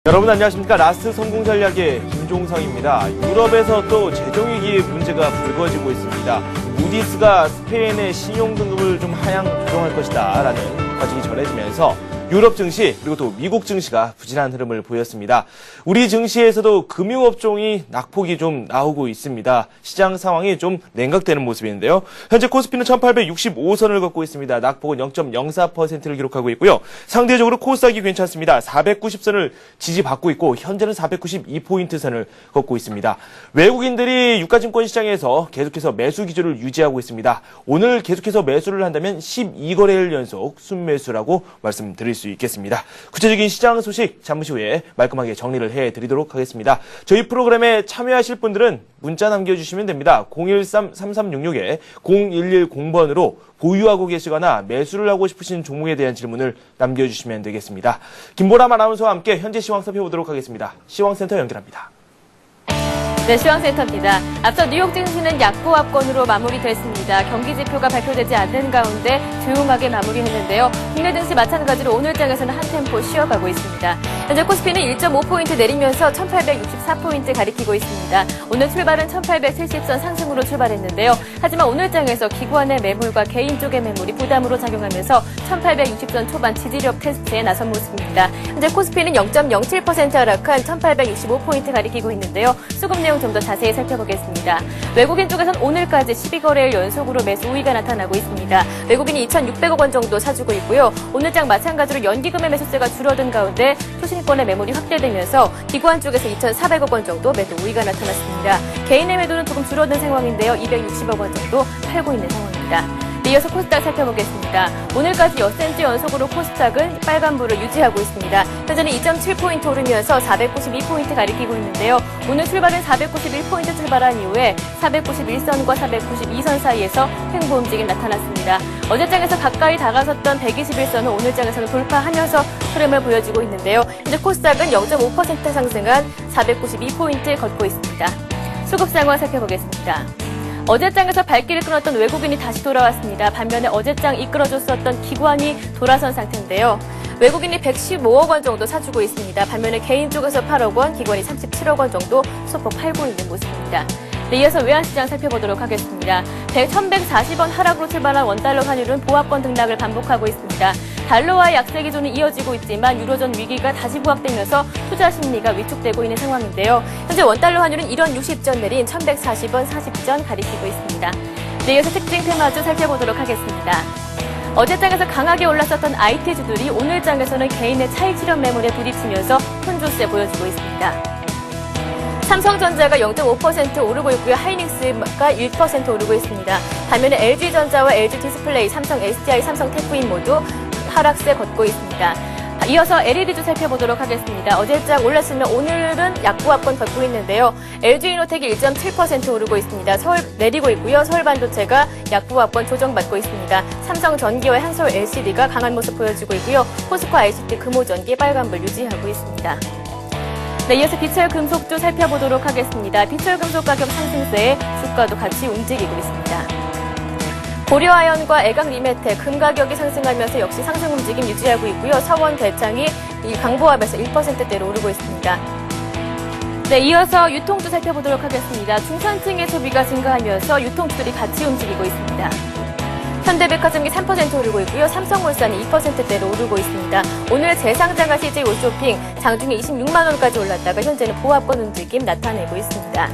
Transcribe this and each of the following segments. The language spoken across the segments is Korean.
여러분 안녕하십니까. 라스트 성공 전략의 김종성입니다. 유럽에서 또 재정위기의 문제가 불거지고 있습니다. 무디스가 스페인의 신용등급을 좀 하향 조정할 것이다 라는 과정이 전해지면서 유럽 증시 그리고 또 미국 증시가 부진한 흐름을 보였습니다. 우리 증시에서도 금융업종이 낙폭이 좀 나오고 있습니다. 시장 상황이 좀 냉각되는 모습인데요. 현재 코스피는 1865선을 걷고 있습니다. 낙폭은 0.04%를 기록하고 있고요. 상대적으로 코스닥이 괜찮습니다. 490선을 지지받고 있고 현재는 492포인트 선을 걷고 있습니다. 외국인들이 유가증권 시장에서 계속해서 매수 기조를 유지하고 있습니다. 오늘 계속해서 매수를 한다면 12거래일 연속 순매수라고 말씀드릴 수 있겠습니다. 구체적인 시장 소식 잠시 후에 말끔하게 정리를 해드리도록 하겠습니다. 저희 프로그램에 참여하실 분들은 문자 남겨주시면 됩니다. 013-3366-0110번으로 보유하고 계시거나 매수를 하고 싶으신 종목에 대한 질문을 남겨주시면 되겠습니다. 김보람 아나운서와 함께 현재 시황 살펴보도록 하겠습니다. 시황센터 연결합니다. 네, 시황센터입니다. 앞서 뉴욕 증시는 약보합권으로 마무리됐습니다. 경기 지표가 발표되지 않는 가운데 조용하게 마무리했는데요. 국내 증시 마찬가지로 오늘 장에서는 한 템포 쉬어가고 있습니다. 현재 코스피는 1.5포인트 내리면서 1864포인트 가리키고 있습니다. 오늘 출발은 1870선 상승으로 출발했는데요. 하지만 오늘 장에서 기관의 매물과 개인 쪽의 매물이 부담으로 작용하면서 1860선 초반 지지력 테스트에 나선 모습입니다. 현재 코스피는 0.07% 하락한 1865포인트 가리키고 있는데요. 수급 내용 좀 더 자세히 살펴보겠습니다. 외국인 쪽에서는 오늘까지 12거래일 연속으로 매수 우위가 나타나고 있습니다. 외국인이 2,600억 원 정도 사주고 있고요. 오늘 장 마찬가지로 연기금의 매수세가 줄어든 가운데 초신권의 매물이 확대되면서 기관 쪽에서 2,400억 원 정도 매도 우위가 나타났습니다. 개인의 매도는 조금 줄어든 상황인데요. 260억 원 정도 팔고 있는 상황입니다. 이어서 코스닥 살펴보겠습니다. 오늘까지 엿센주 연속으로 코스닥은 빨간불을 유지하고 있습니다. 현재는 2.7포인트 오르면서 492포인트 가리키고 있는데요. 오늘 출발은 491포인트 출발한 이후에 491선과 492선 사이에서 횡보 움직임 나타났습니다. 어제장에서 가까이 다가섰던 121선은 오늘장에서는 돌파하면서 흐름을 보여주고 있는데요. 현재 코스닥은 0.5% 상승한 492포인트 걷고 있습니다. 수급 상황 살펴보겠습니다. 어제장에서 발길을 끊었던 외국인이 다시 돌아왔습니다. 반면에 어제장 이끌어줬었던 기관이 돌아선 상태인데요. 외국인이 115억 원 정도 사주고 있습니다. 반면에 개인 쪽에서 8억 원, 기관이 37억 원 정도 소폭 팔고 있는 모습입니다. 네, 이어서 외환시장 살펴보도록 하겠습니다. 1140원 하락으로 출발한 원달러 환율은 보합권 등락을 반복하고 있습니다. 달러와의 약세 기조는 이어지고 있지만 유로존 위기가 다시 부각되면서 투자 심리가 위축되고 있는 상황인데요. 현재 원달러 환율은 1원 60전 내린 1140원 40전 가리키고 있습니다. 네, 이어서 특징 테마주 살펴보도록 하겠습니다. 어제장에서 강하게 올랐었던 IT주들이 오늘 장에서는 개인의 차익 실현 매물에 부딪히면서 혼조세 보여주고 있습니다. 삼성전자가 0.5% 오르고 있고요. 하이닉스가 1% 오르고 있습니다. 반면에 LG전자와 LG디스플레이, 삼성 SDI, 삼성 테크인 모두 하락세 걷고 있습니다. 이어서 LED주 살펴보도록 하겠습니다. 어제장 올랐으면 오늘은 약보합권 걷고 있는데요. LG이노텍이 1.7% 오르고 있습니다. 서울 내리고 있고요. 서울반도체가 약보합권 조정받고 있습니다. 삼성전기와 한서울 LCD가 강한 모습 보여주고 있고요. 포스코 ICT 금호전기 빨간불 유지하고 있습니다. 네, 이어서 비철금속주 살펴보도록 하겠습니다. 비철금속 가격 상승세에 주가도 같이 움직이고 있습니다. 고려아연과 애강리메텍 금 가격이 상승하면서 역시 상승 움직임 유지하고 있고요. 서원 대창이 강보합에서 1%대로 오르고 있습니다. 네, 이어서 유통주 살펴보도록 하겠습니다. 중산층의 소비가 증가하면서 유통주들이 같이 움직이고 있습니다. 현대백화점이 3% 오르고 있고요. 삼성물산이 2%대로 오르고 있습니다. 오늘 재상장한 CJ 올쇼핑 장중에 26만 원까지 올랐다가 현재는 보합권 움직임 나타내고 있습니다.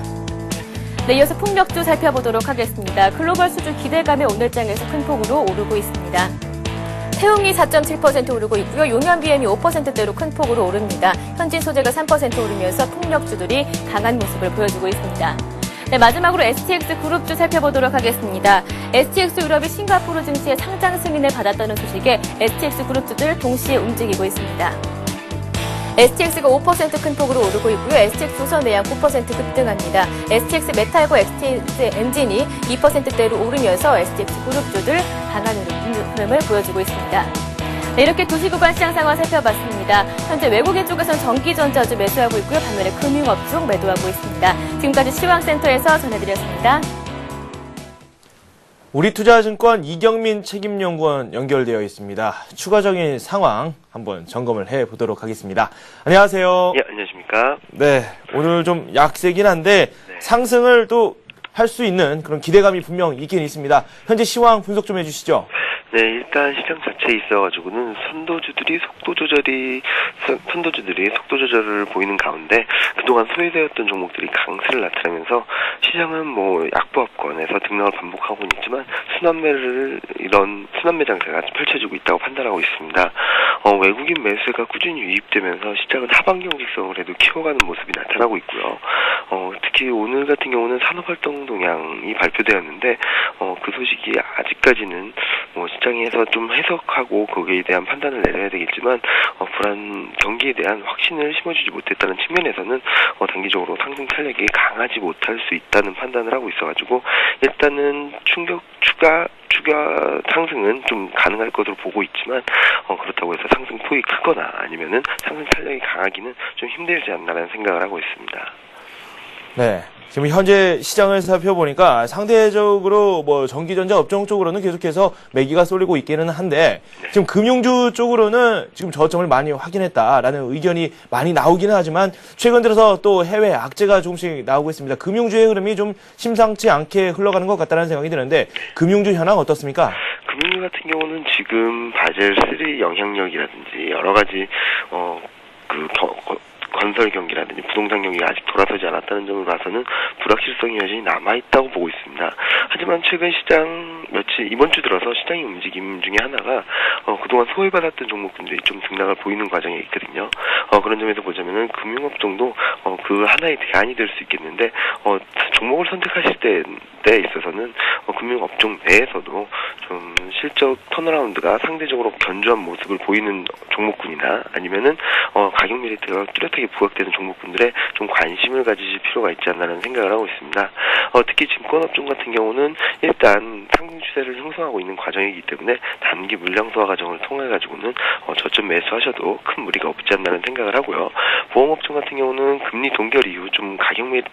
네, 이어서 풍력주 살펴보도록 하겠습니다. 글로벌 수출 기대감에 오늘장에서 큰 폭으로 오르고 있습니다. 태웅이 4.7% 오르고 있고요. 용현 BM이 5%대로 큰 폭으로 오릅니다. 현진 소재가 3% 오르면서 풍력주들이 강한 모습을 보여주고 있습니다. 네, 마지막으로 STX 그룹주 살펴보도록 하겠습니다. STX 유럽이 싱가포르 증시의 상장 승인을 받았다는 소식에 STX 그룹주들 동시에 움직이고 있습니다. STX가 5% 큰 폭으로 오르고 있고요. STX 조선 내양 9% 급등합니다. STX 메탈과 STX 엔진이 2%대로 오르면서 STX 그룹주들 강한 흐름을 보여주고 있습니다. 네, 이렇게 2시 구간 시장 상황 살펴봤습니다. 현재 외국인 쪽에서는 전기전자주 매수하고 있고요. 반면에 금융업종 매도하고 있습니다. 지금까지 시황센터에서 전해드렸습니다. 우리투자증권 이경민 책임연구원 연결되어 있습니다. 추가적인 상황 한번 점검을 해보도록 하겠습니다. 안녕하세요. 예, 안녕하십니까. 네, 오늘 좀 약세긴 한데 네. 상승을 또 할 수 있는 그런 기대감이 분명 있긴 있습니다. 현재 시황 분석 좀 해주시죠. 네, 일단 시장 자체에 있어가지고는 선도주들이 속도 조절을 보이는 가운데 그동안 소외되었던 종목들이 강세를 나타내면서 시장은 뭐 약보합권에서 등락을 반복하고는 있지만 이런 순환매 장세가 펼쳐지고 있다고 판단하고 있습니다. 외국인 매수세가 꾸준히 유입되면서 시장은 하방 경직성을 해도 키워가는 모습이 나타나고 있고요. 특히 오늘 같은 경우는 산업활동 동향이 발표되었는데 그 소식이 아직까지는 시장에서 좀 해석하고 거기에 대한 판단을 내려야 되겠지만 불안 경기에 대한 확신을 심어주지 못했다는 측면에서는 단기적으로 상승 탄력이 강하지 못할 수 있다는 판단을 하고 있어가지고 일단은 추가 상승은 좀 가능할 것으로 보고 있지만 그렇다고 해서 상승 폭이 크거나 아니면은 상승 탄력이 강하기는 좀 힘들지 않나라는 생각을 하고 있습니다. 네. 지금 현재 시장을 살펴보니까 상대적으로 전기전자 업종 쪽으로는 계속해서 매기가 쏠리고 있기는 한데 지금 금융주 쪽으로는 지금 저점을 많이 확인했다라는 의견이 많이 나오기는 하지만 최근 들어서 또 해외 악재가 조금씩 나오고 있습니다. 금융주의 흐름이 좀 심상치 않게 흘러가는 것 같다는 생각이 드는데 금융주 현황 어떻습니까? 금융주 같은 경우는 지금 바젤3 영향력이라든지 여러 가지 건설 경기라든지 부동산 경기가 아직 돌아서지 않았다는 점을 봐서는 불확실성이 여전히 남아있다고 보고 있습니다. 하지만 최근 이번 주 들어서 시장의 움직임 중에 하나가 그동안 소외받았던 종목군들이 좀 등락을 보이는 과정에 있거든요. 그런 점에서 보자면은 금융업종도 그 하나의 대안이 될 수 있겠는데 종목을 선택하실 때에 있어서는 금융업종 내에서도 좀 실적 턴어라운드가 상대적으로 견조한 모습을 보이는 종목군이나 아니면은 가격 메리트가 뚜렷하게 부각되는 종목군들에 좀 관심을 가지실 필요가 있지 않나라는 생각을 하고 있습니다. 특히 증권업종 같은 경우는 일단 상승 추세를 형성하고 있는 과정이기 때문에 단기 물량소화 과정을 통해 가지고는 저점 매수하셔도 큰 무리가 없지 않나는 생각을 하고요. 보험업종 같은 경우는 금리 동결 이후 좀 가격 메리트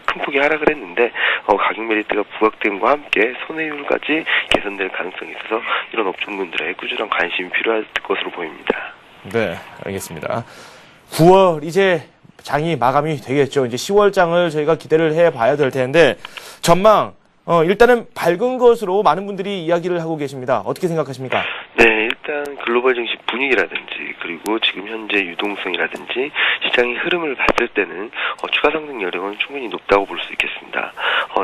큰 폭의 하락을 했는데 가격 메리트가 부각됨과 함께 손해율까지 개선될 가능성이 있어서 이런 업종군들의 꾸준한 관심이 필요할 것으로 보입니다. 네, 알겠습니다. 9월 이제 장이 마감이 되겠죠. 이제 10월장을 저희가 기대를 해봐야 될 텐데 전망 일단은 밝은 것으로 많은 분들이 이야기를 하고 계십니다. 어떻게 생각하십니까? 네, 일단 글로벌 증시 분위기라든지 그리고 지금 현재 유동성이라든지 시장의 흐름을 봤을 때는 추가 상승 여력은 충분히 높다고 볼 수 있겠습니다.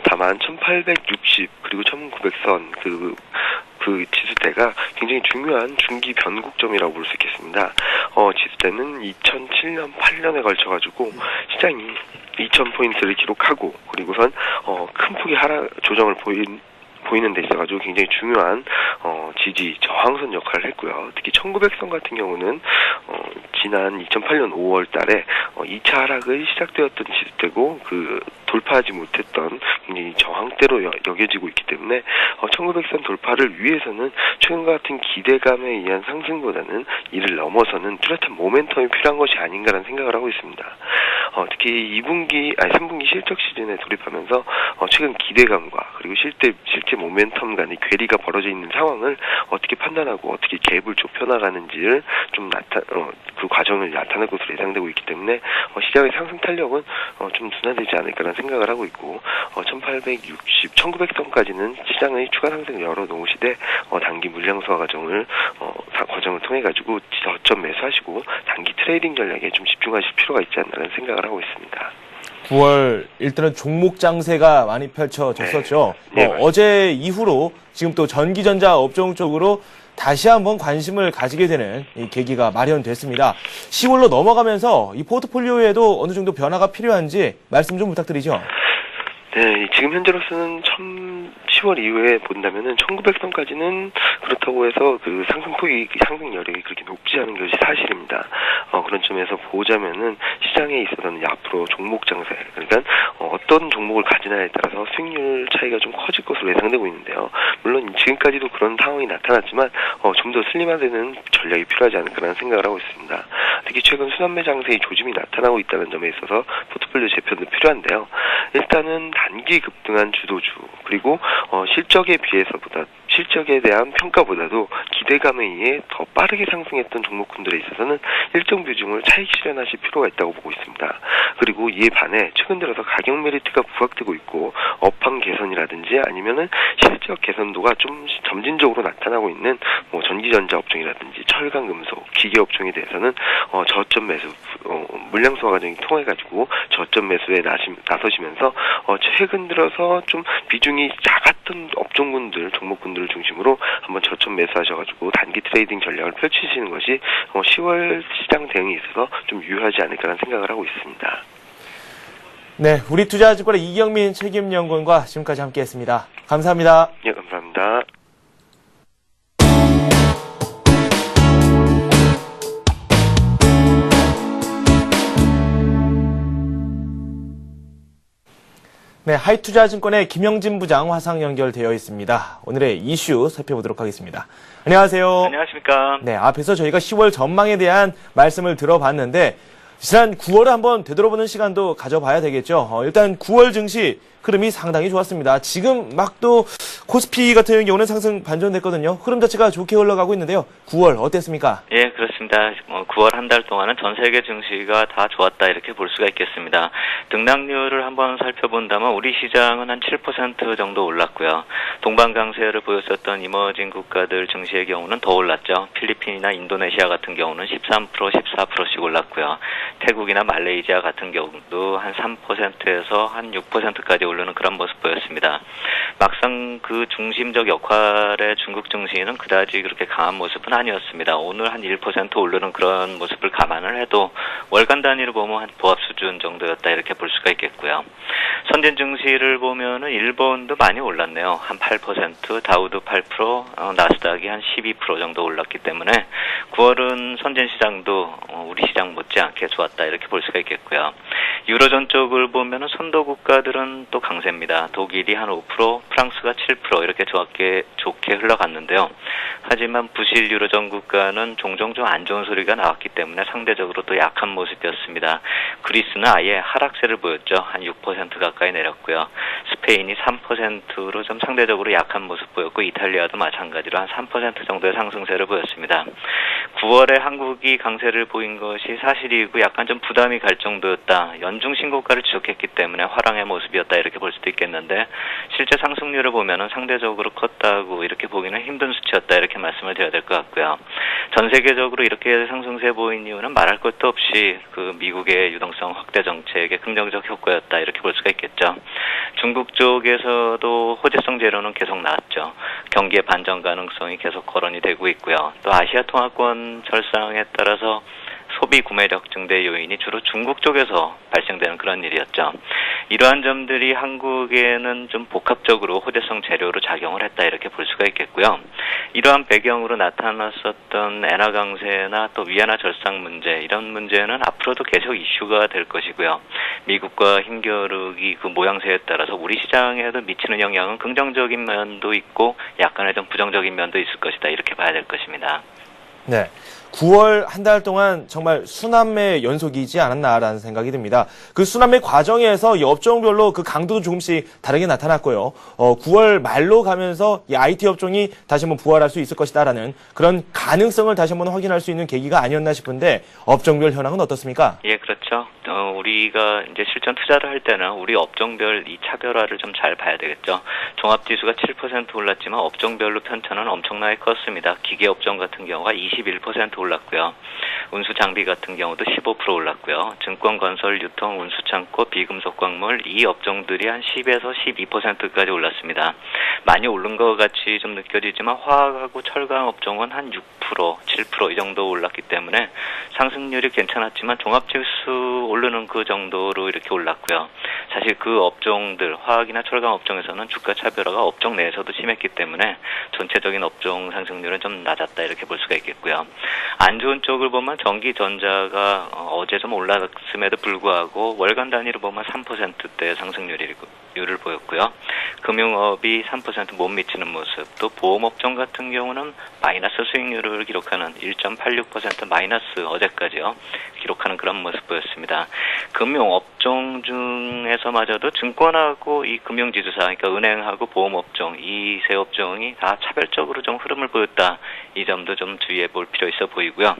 다만 1860 그리고 1900선 그 지수대가 굉장히 중요한 중기 변곡점이라고 볼 수 있겠습니다. 지수대는 2007년, 8년에 걸쳐가지고 시장이 2000포인트를 기록하고 그리고선 큰 폭의 하락 조정을 보이는 데 있어가지고 굉장히 중요한 지지 저항선 역할을 했고요. 특히 1900선 같은 경우는 지난 2008년 5월 달에 2차 하락이 시작되었던 지수대고 돌파하지 못했던 굉장히 저항대로 여겨지고 있기 때문에 1900선 돌파를 위해서는 최근과 같은 기대감에 의한 상승보다는 이를 넘어서는 뚜렷한 모멘텀이 필요한 것이 아닌가라는 생각을 하고 있습니다. 특히 3분기 실적 시즌에 돌입하면서 최근 기대감과 그리고 실제 모멘텀 간의 괴리가 벌어져 있는 상황을 어떻게 판단하고 어떻게 갭을 좁혀나가는지를 좀 그 과정을 나타낼 것으로 예상되고 있기 때문에 시장의 상승 탄력은 좀 둔화되지 않을까라는 생각을 하고 있고 1860, 1900선까지는 시장의 추가 상승을 열어놓으시되 단기 물량소화 과정을 통해 가지고 저점 매수하시고 단기 트레이딩 전략에 좀 집중하실 필요가 있지 않나라는 생각을 하고 있습니다. 9월 일단은 종목 장세가 많이 펼쳐졌었죠. 네, 어제 이후로 지금 또 전기전자 업종 쪽으로 다시 한번 관심을 가지게 되는 이 계기가 마련됐습니다. 10월로 넘어가면서 이 포트폴리오에도 어느 정도 변화가 필요한지 말씀 좀 부탁드리죠. 네, 지금 현재로서는 10월 이후에 본다면은 1900선까지는 그렇다고 해서 그 상승 여력이 그렇게 높지 않은 것이 사실입니다. 그런 점에서 보자면은 시장에 있어서는 앞으로 종목 장세, 그러니까 어떤 종목을 가지나에 따라서 수익률 차이가 좀 커질 것으로 예상되고 있는데요. 물론 지금까지도 그런 상황이 나타났지만 좀 더 슬림화되는 전략이 필요하지 않을까라는 생각을 하고 있습니다. 특히 최근 순환매 장세의 조짐이 나타나고 있다는 점에 있어서 포트폴리오 재편도 필요한데요. 일단은 단기 급등한 주도주, 그리고 실적에 대한 평가보다도 기대감에 의해 더 빠르게 상승했던 종목군들에 있어서는 일정 비중을 차익 실현하실 필요가 있다고 보고 있습니다. 그리고 이에 반해 최근 들어서 가격 메리트가 부각되고 있고 업황 개선이라든지 아니면은 실적 개선도가 좀 점진적으로 나타나고 있는 전기전자 업종이라든지 철강 금속, 기계 업종에 대해서는 저점 매수, 물량 소화 과정이 통해가지고 저점 매수에 나서시면서 최근 들어서 좀 비중이 작았던 업종군들, 종목군들을 중심으로 한번 저점 매수하셔가지고 단기 트레이딩 전략을 펼치시는 것이 10월 시장 대응에 있어서 좀 유효하지 않을까라는 생각을 하고 있습니다. 네, 우리투자증권의 이경민 책임연구원과 지금까지 함께했습니다. 감사합니다. 예, 감사합니다. 네, 하이투자증권의 김영진 부장 화상 연결되어 있습니다. 오늘의 이슈 살펴보도록 하겠습니다. 안녕하세요. 안녕하십니까. 네, 앞에서 저희가 10월 전망에 대한 말씀을 들어봤는데 지난 9월을 한번 되돌아보는 시간도 가져봐야 되겠죠. 일단 9월 증시 흐름이 상당히 좋았습니다. 지금 막 또 코스피 같은 경우는 상승 반전됐거든요. 흐름 자체가 좋게 흘러가고 있는데요. 9월 어땠습니까? 예, 그렇습니다. 9월 한 달 동안은 전 세계 증시가 다 좋았다 이렇게 볼 수가 있겠습니다. 등락률을 한번 살펴본다면 우리 시장은 한 7% 정도 올랐고요. 동반 강세를 보였었던 이머징 국가들 증시의 경우는 더 올랐죠. 필리핀이나 인도네시아 같은 경우는 13%, 14%씩 올랐고요. 태국이나 말레이시아 같은 경우도 한 3%에서 한 6%까지 오르는 그런 모습 보였습니다. 막상 그 중심적 역할의 중국 증시는 그다지 그렇게 강한 모습은 아니었습니다. 오늘 한 1% 오르는 그런 모습을 감안을 해도 월간 단위로 보면 한 보합 수준 정도였다 이렇게 볼 수가 있겠고요. 선진 증시를 보면은 일본도 많이 올랐네요. 한 8%, 다우도 8%, 나스닥이 한 12% 정도 올랐기 때문에 9월은 선진 시장도 우리 시장 못지않게 좋았다 이렇게 볼 수가 있겠고요. 유로존 쪽을 보면은 선도 국가들은 또 강세입니다. 독일이 한 5%, 프랑스가 7% 이렇게 좋게 흘러갔는데요. 하지만 부실 유로존 국가는 종종 좀 안 좋은 소리가 나왔기 때문에 상대적으로 또 약한 모습이었습니다. 그리스는 아예 하락세를 보였죠. 한 6% 가까이 내렸고요. 스페인이 3%로 좀 상대적으로 약한 모습 보였고 이탈리아도 마찬가지로 한 3% 정도의 상승세를 보였습니다. 9월에 한국이 강세를 보인 것이 사실이고 약간 좀 부담이 갈 정도였다. 연중 신고가를 지속했기 때문에 화랑의 모습이었다 이렇게 볼 수도 있겠는데 실제 상승률을 보면은 상대적으로 컸다고 이렇게 보기는 힘든 수치였다 이렇게 말씀을 드려야 될 것 같고요. 전 세계적으로 이렇게 상승세 보인 이유는 말할 것도 없이 그 미국의 유동성 확대 정책의 긍정적 효과였다 이렇게 볼 수가 있겠죠. 중국 쪽에서도 호재성 재료는 계속 나왔죠. 경기의 반전 가능성이 계속 거론이 되고 있고요. 또 아시아 통화권 절상에 따라서 소비 구매력 증대 요인이 주로 중국 쪽에서 발생되는 그런 일이었죠. 이러한 점들이 한국에는 좀 복합적으로 호재성 재료로 작용을 했다 이렇게 볼 수가 있겠고요. 이러한 배경으로 나타났었던 엔화 강세나 또 위안화 절상 문제 이런 문제는 앞으로도 계속 이슈가 될 것이고요. 미국과 힘겨루기 그 모양새에 따라서 우리 시장에도 미치는 영향은 긍정적인 면도 있고 약간의 좀 부정적인 면도 있을 것이다 이렇게 봐야 될 것입니다. 네. 9월 한 달 동안 정말 순환매 연속이지 않았나라는 생각이 듭니다. 그 순환매 과정에서 이 업종별로 그 강도도 조금씩 다르게 나타났고요. 9월 말로 가면서 이 IT 업종이 다시 한번 부활할 수 있을 것이다라는 그런 가능성을 다시 한번 확인할 수 있는 계기가 아니었나 싶은데 업종별 현황은 어떻습니까? 예, 그렇죠. 우리가 이제 실전 투자를 할 때는 우리 업종별 이 차별화를 좀 잘 봐야 되겠죠. 종합지수가 7% 올랐지만 업종별로 편차는 엄청나게 컸습니다. 기계업종 같은 경우가 21% 올랐고요. 운수장비 같은 경우도 15% 올랐고요. 증권건설, 유통, 운수창고, 비금속광물 이 업종들이 한 10에서 12%까지 올랐습니다. 많이 오른 것 같이 좀 느껴지지만 화학하고 철강 업종은 한 6%, 7% 이 정도 올랐기 때문에 상승률이 괜찮았지만 종합지수 오르는 그 정도로 이렇게 올랐고요. 사실 그 업종들, 화학이나 철강 업종에서는 주가 차별화가 업종 내에서도 심했기 때문에 전체적인 업종 상승률은 좀 낮았다 이렇게 볼 수가 있겠고요. 안 좋은 쪽을 보면 전기, 전자가 어제 좀 올랐음에도 불구하고 월간 단위로 보면 3%대 상승률을 보였고요. 금융업이 3% 못 미치는 모습, 또 보험업종 같은 경우는 마이너스 수익률을 기록하는 1.86% 마이너스 어제까지요. 기록하는 그런 모습 보였습니다. 금융업종 중에서마저도 증권하고 이 금융지주사, 그러니까 은행하고 보험업종, 이 세 업종이 다 차별적으로 좀 흐름을 보였다. 이 점도 좀 주의해 볼 필요 있어 보이고요.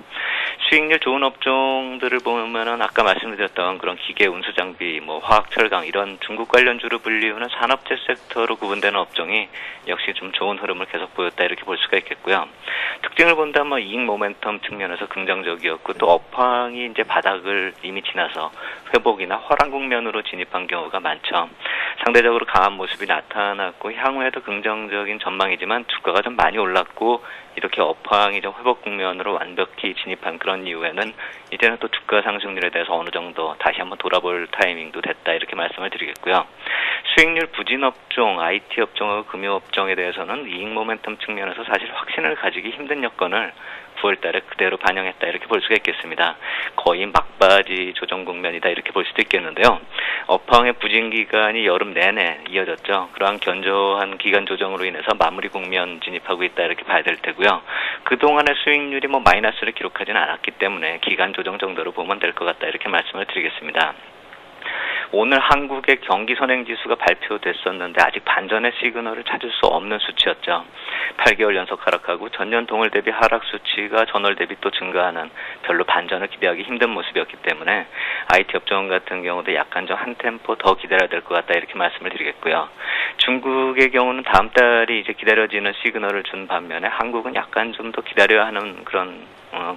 수익률 좋은 업종들을 보면은 아까 말씀드렸던 그런 기계, 운수장비, 뭐 화학, 철강 이런 중국 관련주로 불리우는 산업재 섹터로 구분되는 업종이 역시 좀 좋은 흐름을 계속 보였다 이렇게 볼 수가 있겠고요. 특징을 본다면 이익 모멘텀 측면에서 긍정적이었고 또 업황이 이제 바닥을 이미 지나서 회복이나 화랑 국면으로 진입한 경우가 많죠. 상대적으로 강한 모습이 나타났고 향후에도 긍정적인 전망이지만 주가가 좀 많이 올랐고 이렇게 업황이 좀 회복 국면으로 완벽히 진입한 그런 이후에는 이제는 또 주가 상승률에 대해서 어느 정도 다시 한번 돌아볼 타이밍도 됐다 이렇게 말씀을 드리겠고요. 수익률 부진 업종, IT 업종하고 금융업종에 대해서는 이익 모멘텀 측면에서 사실 확신을 가지기 힘든 여건을 9월 달에 그대로 반영했다 이렇게 볼 수가 있겠습니다. 거의 막바지 조정 국면이다 이렇게 볼 수도 있겠는데요. 업황의 부진 기간이 여름 내내 이어졌죠. 그러한 견조한 기간 조정으로 인해서 마무리 국면 진입하고 있다 이렇게 봐야 될 테고요. 그동안의 수익률이 뭐 마이너스를 기록하지는 않았기 때문에 기간 조정 정도로 보면 될 것 같다 이렇게 말씀을 드리겠습니다. 오늘 한국의 경기 선행지수가 발표됐었는데 아직 반전의 시그널을 찾을 수 없는 수치였죠. 8개월 연속 하락하고 전년 동월 대비 하락 수치가 전월 대비 또 증가하는 별로 반전을 기대하기 힘든 모습이었기 때문에 IT 업종 같은 경우도 약간 좀 한 템포 더 기다려야 될 것 같다 이렇게 말씀을 드리겠고요. 중국의 경우는 다음 달이 이제 기다려지는 시그널을 준 반면에 한국은 약간 좀 더 기다려야 하는 그런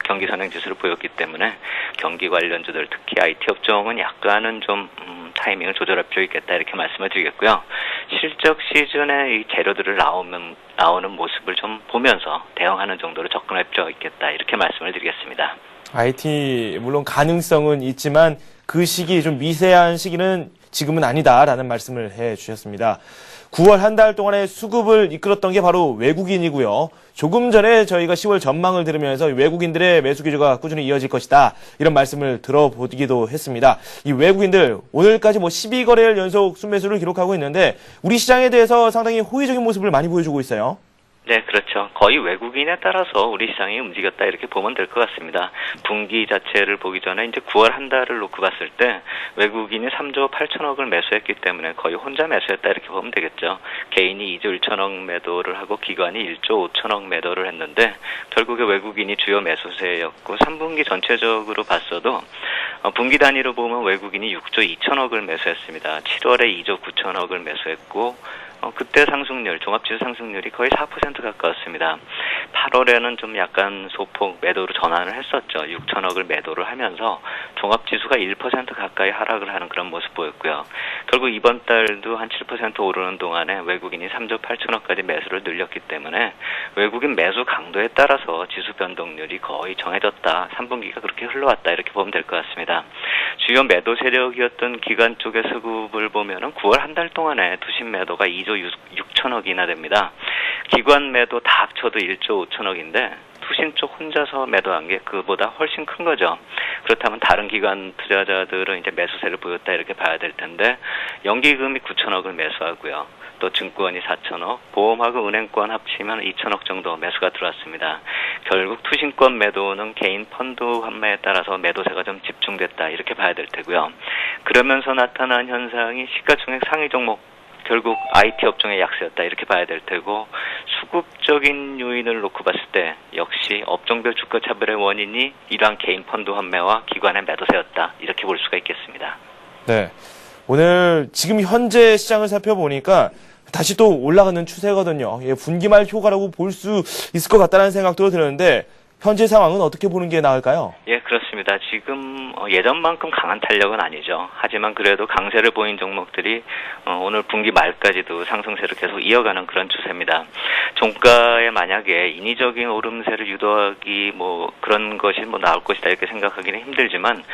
경기 선행지수를 보였기 때문에 경기 관련주들 특히 IT 업종은 약간은 좀 타이밍을 조절할 필요 있겠다 이렇게 말씀을 드리겠고요. 실적 시즌에 이 재료들을 나오는 모습을 좀 보면서 대응하는 정도로 접근할 필요가 있겠다 이렇게 말씀을 드리겠습니다. IT 물론 가능성은 있지만 그 시기 좀 미세한 시기는 지금은 아니다라는 말씀을 해주셨습니다. 9월 한 달 동안의 수급을 이끌었던 게 바로 외국인이고요. 조금 전에 저희가 10월 전망을 들으면서 외국인들의 매수 기조가 꾸준히 이어질 것이다. 이런 말씀을 들어보기도 했습니다. 이 외국인들 오늘까지 12거래일 연속 순매수를 기록하고 있는데 우리 시장에 대해서 상당히 호의적인 모습을 많이 보여주고 있어요. 네, 그렇죠. 거의 외국인에 따라서 우리 시장이 움직였다 이렇게 보면 될 것 같습니다. 분기 자체를 보기 전에 이제 9월 한 달을 놓고 봤을 때 외국인이 3조 8천억을 매수했기 때문에 거의 혼자 매수했다 이렇게 보면 되겠죠. 개인이 2조 1천억 매도를 하고 기관이 1조 5천억 매도를 했는데 결국에 외국인이 주요 매수세였고 3분기 전체적으로 봤어도 분기 단위로 보면 외국인이 6조 2천억을 매수했습니다. 7월에 2조 9천억을 매수했고 그때 상승률, 종합지수 상승률이 거의 4% 가까웠습니다. 8월에는 좀 약간 소폭 매도로 전환을 했었죠. 6천억을 매도를 하면서 종합지수가 1% 가까이 하락을 하는 그런 모습 보였고요. 결국 이번 달도 한 7% 오르는 동안에 외국인이 3조 8천억까지 매수를 늘렸기 때문에 외국인 매수 강도에 따라서 지수 변동률이 거의 정해졌다. 3분기가 그렇게 흘러왔다. 이렇게 보면 될 것 같습니다. 주요 매도 세력이었던 기관 쪽의 수급을 보면은 9월 한 달 동안에 투신 매도가 2조 6천억이나 됩니다. 기관 매도 다 합쳐도 1조 5천억인데 투신 쪽 혼자서 매도한 게 그보다 훨씬 큰 거죠. 그렇다면 다른 기관 투자자들은 이제 매수세를 보였다 이렇게 봐야 될 텐데 연기금이 9천억을 매수하고요. 또 증권이 4천억, 보험하고 은행권 합치면 2천억 정도 매수가 들어왔습니다. 결국 투신권 매도는 개인 펀드 환매에 따라서 매도세가 좀 집중됐다 이렇게 봐야 될 테고요. 그러면서 나타난 현상이 시가총액 상위 종목 결국 IT 업종의 약세였다 이렇게 봐야 될 테고 수급적인 요인을 놓고 봤을 때 역시 업종별 주가 차별의 원인이 이러한 개인 펀드 환매와 기관의 매도세였다 이렇게 볼 수가 있겠습니다. 네, 오늘 지금 현재 시장을 살펴보니까 다시 또 올라가는 추세거든요. 분기말 효과라고 볼 수 있을 것 같다는 생각도 드는데 현재 상황은 어떻게 보는 게 나을까요? 예, 그렇습니다. 지금 예전만큼 강한 탄력은 아니죠. 하지만 그래도 강세를 보인 종목들이 오늘 분기 말까지도 상승세를 계속 이어가는 그런 추세입니다. 종가에 만약에 인위적인 오름세를 유도하기 그런 것이 나올 것이다 이렇게 생각하기는 힘들지만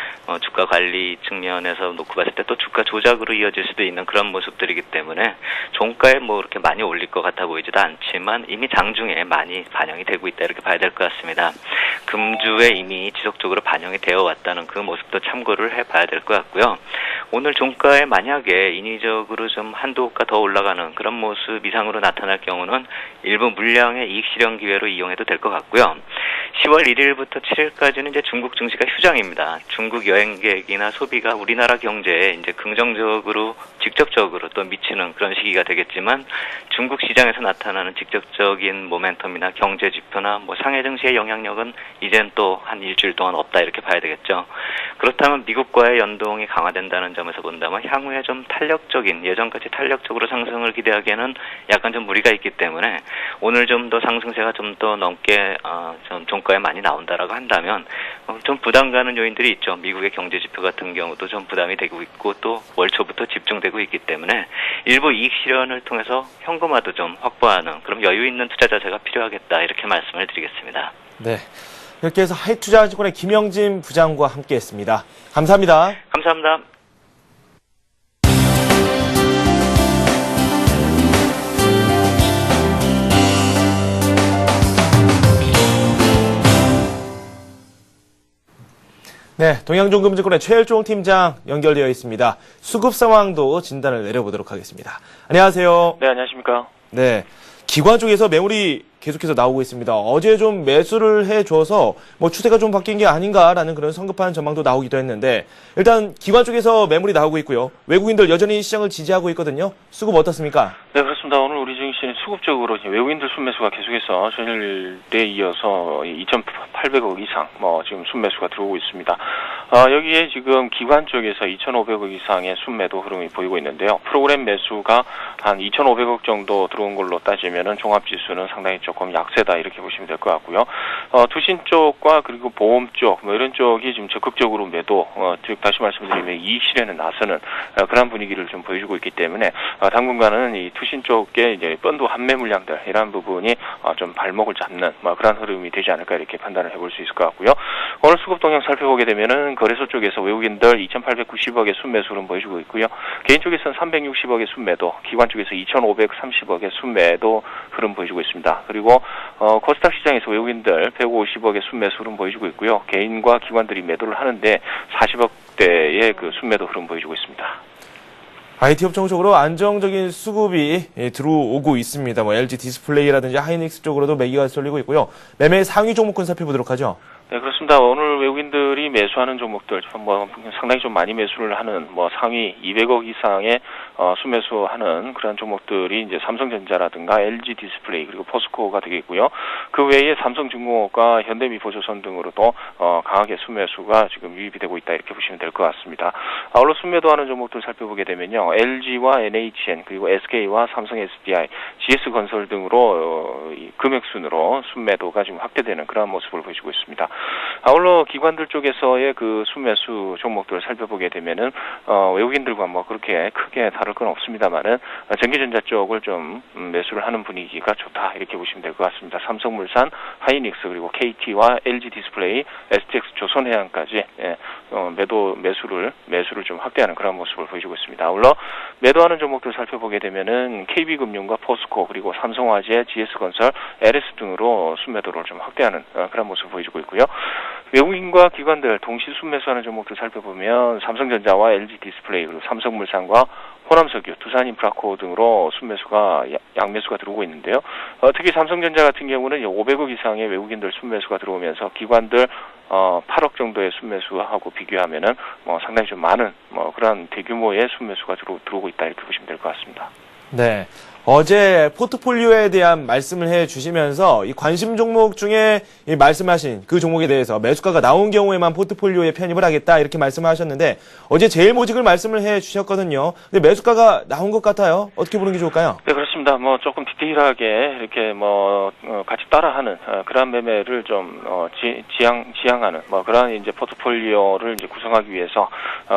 주가 관리 측면에서 놓고 봤을 때 또 주가 조작으로 이어질 수도 있는 그런 모습들이기 때문에 종가에 그렇게 많이 올릴 것 같아 보이지도 않지만 이미 장중에 많이 반영이 되고 있다 이렇게 봐야 될 것 같습니다. 금주에 이미 지속적으로 반영이 되어 왔다는 그 모습도 참고를 해봐야 될 것 같고요. 오늘 종가에 만약에 인위적으로 좀 한두 호가 더 올라가는 그런 모습 이상으로 나타날 경우는 일부 물량의 이익 실현 기회로 이용해도 될 것 같고요. 10월 1일부터 7일까지는 이제 중국 증시가 휴장입니다. 중국 여행객이나 소비가 우리나라 경제에 이제 긍정적으로 직접적으로 또 미치는 그런 시기가 되겠지만 중국 시장에서 나타나는 직접적인 모멘텀이나 경제 지표나 상해 증시의 영향력은 이젠 또 한 일주일 동안 없다 이렇게 봐야 되겠죠. 그렇다면 미국과의 연동이 강화된다는 점에서 본다면 향후에 좀 탄력적인 예전같이 탄력적으로 상승을 기대하기에는 약간 좀 무리가 있기 때문에 오늘 좀 더 상승세가 좀 더 넘게 좀 종가에 많이 나온다라고 한다면 좀 부담 가는 요인들이 있죠. 미국의 경제 지표 같은 경우도 좀 부담이 되고 있고 또 월초부터 집중되고 있기 때문에 일부 이익 실현을 통해서 현금화도 좀 확보하는 그런 여유 있는 투자 자세가 필요하겠다 이렇게 말씀을 드리겠습니다. 네. 이렇게 해서 하이투자증권의 김영진 부장과 함께했습니다. 감사합니다. 감사합니다. 네, 동양종금증권의 최일종 팀장 연결되어 있습니다. 수급 상황도 진단을 내려보도록 하겠습니다. 안녕하세요. 네, 안녕하십니까. 네, 기관 쪽에서 매물이 계속해서 나오고 있습니다. 어제 좀 매수를 해줘서 추세가 좀 바뀐 게 아닌가라는 그런 성급한 전망도 나오기도 했는데 일단 기관 쪽에서 매물이 나오고 있고요. 외국인들 여전히 시장을 지지하고 있거든요. 수급 어떻습니까? 네, 그렇습니다. 오늘 우리 증시는 수급적으로 외국인들 순매수가 계속해서 전일에 이어서 2,800억 이상 지금 순매수가 들어오고 있습니다. 여기에 지금 기관 쪽에서 2,500억 이상의 순매도 흐름이 보이고 있는데요. 프로그램 매수가 한 2,500억 정도 들어온 걸로 따지면은 종합지수는 상당히 조금 약세다 이렇게 보시면 될 것 같고요. 투신 쪽과 그리고 보험 쪽 이런 쪽이 지금 적극적으로 매도 즉 다시 말씀드리면 이익 실현에 나서는 그런 분위기를 좀 보여주고 있기 때문에 당분간은 이 투신 쪽에 이제 펀드 환매 물량들 이런 부분이 좀 발목을 잡는 그런 흐름이 되지 않을까 이렇게 판단을 해볼 수 있을 것 같고요. 오늘 수급 동향 살펴보게 되면은 거래소 쪽에서 외국인들 2,890억의 순매수 흐름 보여주고 있고요. 개인 쪽에서는 360억의 순매도, 기관 쪽에서 2,530억의 순매도 흐름 보여주고 있습니다. 그리고 코스닥 시장에서 외국인들 150억의 순매수 흐름 보여주고 있고요. 개인과 기관들이 매도를 하는데 40억대의 그 순매도 흐름 보여주고 있습니다. IT 업종 쪽으로 안정적인 수급이 들어오고 있습니다. LG 디스플레이라든지 하이닉스 쪽으로도 매기가 쏠리고 있고요. 매매 상위 종목군 살펴보도록 하죠. 네, 그렇습니다. 오늘 외국인들이 매수하는 종목들, 상당히 좀 많이 매수를 하는, 상위 200억 이상의, 순매수하는 그런 종목들이 이제 삼성전자라든가 LG 디스플레이, 그리고 포스코가 되겠고요. 그 외에 삼성중공업과 현대미포조선 등으로도, 강하게 순매수가 지금 유입이 되고 있다. 이렇게 보시면 될 것 같습니다. 아울러 순매도하는 종목들 살펴보게 되면요. LG와 NHN, 그리고 SK와 삼성 SDI, GS건설 등으로, 금액순으로 순매도가 지금 확대되는 그런 모습을 보여주고 있습니다. 아울러 기관들 쪽에서의 그 순매수 종목들을 살펴보게 되면은 외국인들과 그렇게 크게 다를 건 없습니다만은 전기전자 쪽을 좀 매수를 하는 분위기가 좋다 이렇게 보시면 될 것 같습니다. 삼성물산, 하이닉스 그리고 KT와 LG 디스플레이, STX 조선해양까지 매수를 좀 확대하는 그런 모습을 보여주고 있습니다. 아울러 매도하는 종목들 살펴보게 되면은 KB금융과 포스코 그리고 삼성화재, GS건설, LS 등으로 순매도를 좀 확대하는 그런 모습을 보여주고 있고요. 외국인과 기관들 동시 순매수하는 종목들 살펴보면 삼성전자와 LG 디스플레이 그리고 삼성물산과 호남석유, 두산인프라코 등으로 순매수가 양매수가 들어오고 있는데요. 특히 삼성전자 같은 경우는 500억 이상의 외국인들 순매수가 들어오면서 기관들 8억 정도의 순매수하고 비교하면은 상당히 좀 많은 그런 대규모의 순매수가 들어오고 있다 이렇게 보시면 될 것 같습니다. 네. 어제 포트폴리오에 대한 말씀을 해주시면서 이 관심 종목 중에 이 말씀하신 그 종목에 대해서 매수가가 나온 경우에만 포트폴리오에 편입을 하겠다 이렇게 말씀을 하셨는데 어제 제일 모직을 말씀을 해주셨거든요. 근데 매수가가 나온 것 같아요. 어떻게 보는 게 좋을까요? 네, 그렇습니다. 그렇습니다. 뭐 조금 디테일하게 이렇게 같이 따라하는 그런 매매를 좀 지향하는 뭐 그런 이제 포트폴리오를 이제 구성하기 위해서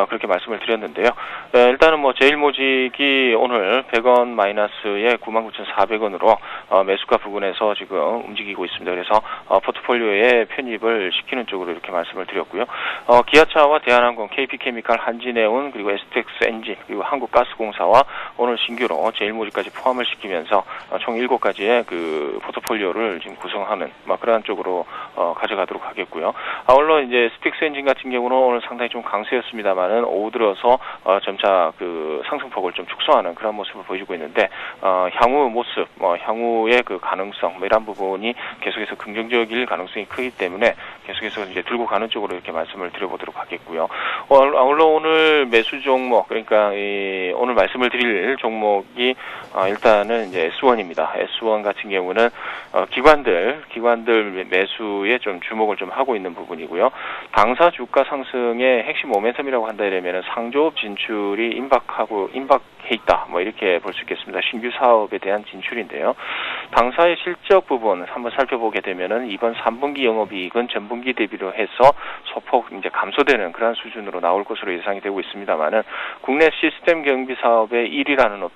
그렇게 말씀을 드렸는데요. 일단은 뭐 제일모직이 오늘 100원 마이너스에 99,400원으로 매수가 부근에서 지금 움직이고 있습니다. 그래서 포트폴리오에 편입을 시키는 쪽으로 이렇게 말씀을 드렸고요. 기아차와 대한항공, KP케미칼, 한진해운, 그리고 STX 엔진, 그리고 한국가스공사와 오늘 신규로 제일모직까지 포함을 시키면서 총 7가지의 그 포트폴리오를 지금 구성하는 그러한 쪽으로 가져가도록 하겠고요. 물론 이제 STX 엔진 같은 경우는 오늘 상당히 좀 강세였습니다만은 오후 들어서 점차 그 상승폭을 좀 축소하는 그런 모습을 보여주고 있는데 향후 모습, 향후의 그 가능성 이런 부분이 계속해서 긍정적일 가능성이 크기 때문에 계속해서 이제 들고 가는 쪽으로 이렇게 말씀을 드려보도록 하겠고요. 물론 오늘 매수 종목, 그러니까 오늘 말씀을 드릴 종목이 일단은 이제 S1입니다. S1 같은 경우는 기관들 매수에 좀 주목을 좀 하고 있는 부분이고요. 당사 주가 상승의 핵심 모멘텀이라고 한다 이러면은 상조업 진출이 임박해 있다. 이렇게 볼 수 있겠습니다. 신규 사업에 대한 진출인데요. 당사의 실적 부분 한번 살펴보게 되면은 이번 3분기 영업이익은 전분기 대비로 해서 소폭 이제 감소되는 그런 수준으로 나올 것으로 예상이 되고 있습니다만은 국내 시스템 경비 사업의 1위라는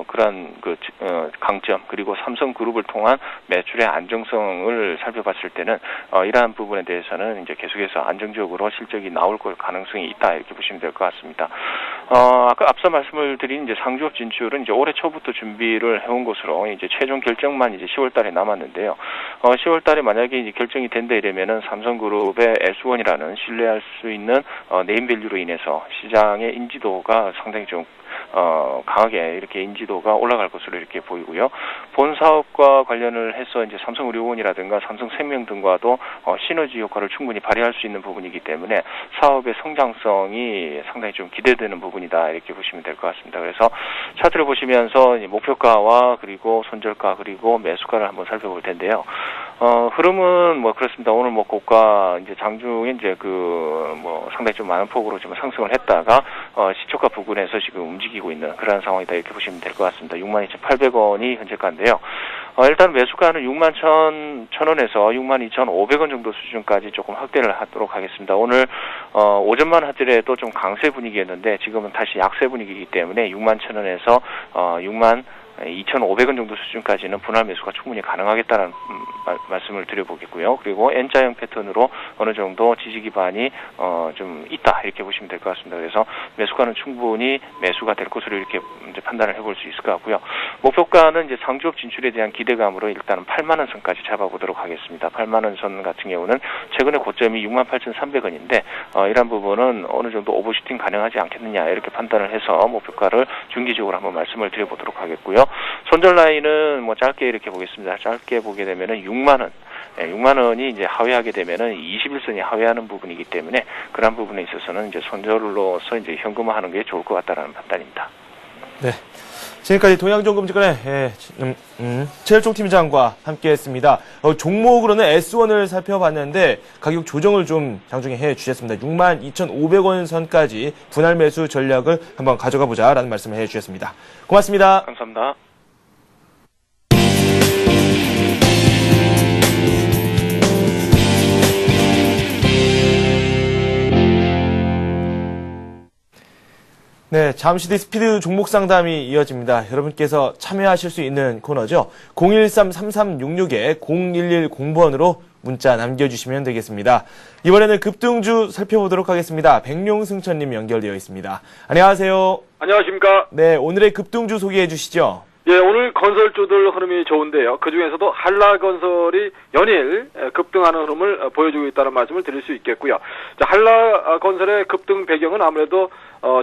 그런 강점, 그리고 삼성그룹을 통한 매출의 안정성을 살펴봤을 때는 이러한 부분에 대해서는 이제 계속해서 안정적으로 실적이 나올 가능성이 있다 이렇게 보시면 될 것 같습니다. 아까 앞서 말씀을 드린 이제 상조업 진출은 이제 올해 초부터 준비를 해온 것으로 이제 최종 결정만 이제 10월달에 남았는데요. 10월달에 만약에 이제 결정이 된다 이러면은 삼성그룹의 S1이라는 신뢰할 수 있는 네임밸류로 인해서 시장의 인지도가 상당히 좀 강하게 이렇게 인지도가 올라갈 것으로 이렇게 보이고요. 본 사업과 관련을 해서 이제 삼성의료원이라든가 삼성생명 등과도 시너지 효과를 충분히 발휘할 수 있는 부분이기 때문에 사업의 성장성이 상당히 좀 기대되는 부분이다 이렇게 보시면 될 것 같습니다. 그래서 차트를 보시면서 목표가와 그리고 손절가 그리고 매수가를 한번 살펴볼 텐데요. 흐름은 그렇습니다. 오늘 고가 이제 장중에 이제 상당히 좀 많은 폭으로 좀 상승을 했다가 시초가 부근에서 지금 움직이고 있는 그런 상황이다 이렇게 보시면 될 것 같습니다. 62,800원이 현재가인데요. 일단 매수가는 61,000원에서 62,500원 정도 수준까지 조금 확대를 하도록 하겠습니다. 오늘 오전만 하더라도 좀 강세 분위기였는데 지금은 다시 약세 분위기이기 때문에 61,000원에서 62,500원 정도 수준까지는 분할 매수가 충분히 가능하겠다는 말씀을 드려보겠고요. 그리고 N자형 패턴으로 어느 정도 지지 기반이 좀 있다 이렇게 보시면 될 것 같습니다. 그래서 매수가는 충분히 매수가 될 것으로 이렇게 이제 판단을 해볼 수 있을 것 같고요. 목표가는 이제 상조업 진출에 대한 기대감으로 일단은 8만 원 선까지 잡아보도록 하겠습니다. 8만 원 선 같은 경우는 최근에 고점이 68,300원인데 이런 부분은 어느 정도 오버슈팅 가능하지 않겠느냐 이렇게 판단을 해서 목표가를 중기적으로 한번 말씀을 드려보도록 하겠고요. 손절 라인은 짧게 이렇게 보겠습니다. 짧게 보게 되면은 6만 원. 6만 원이 이제 하회하게 되면은 21선이 하회하는 부분이기 때문에 그런 부분에 있어서는 이제 손절로서 이제 현금화하는 게 좋을 것 같다라는 판단입니다. 네. 지금까지 동양정금증권의 최일종 팀장과 함께했습니다. 종목으로는 S1을 살펴봤는데 가격 조정을 좀 장중에 해주셨습니다. 62,500원 선까지 분할 매수 전략을 한번 가져가 보자라는 말씀을 해주셨습니다. 고맙습니다. 감사합니다. 네, 잠시 뒤 스피드 종목 상담이 이어집니다. 여러분께서 참여하실 수 있는 코너죠. 013-3366-0110번으로 문자 남겨주시면 되겠습니다. 이번에는 급등주 살펴보도록 하겠습니다. 백룡승천님 연결되어 있습니다. 안녕하세요. 안녕하십니까. 네, 오늘의 급등주 소개해 주시죠. 예, 오늘 건설주들 흐름이 좋은데요. 그중에서도 한라건설이 연일 급등하는 흐름을 보여주고 있다는 말씀을 드릴 수 있겠고요. 자, 한라건설의 급등 배경은 아무래도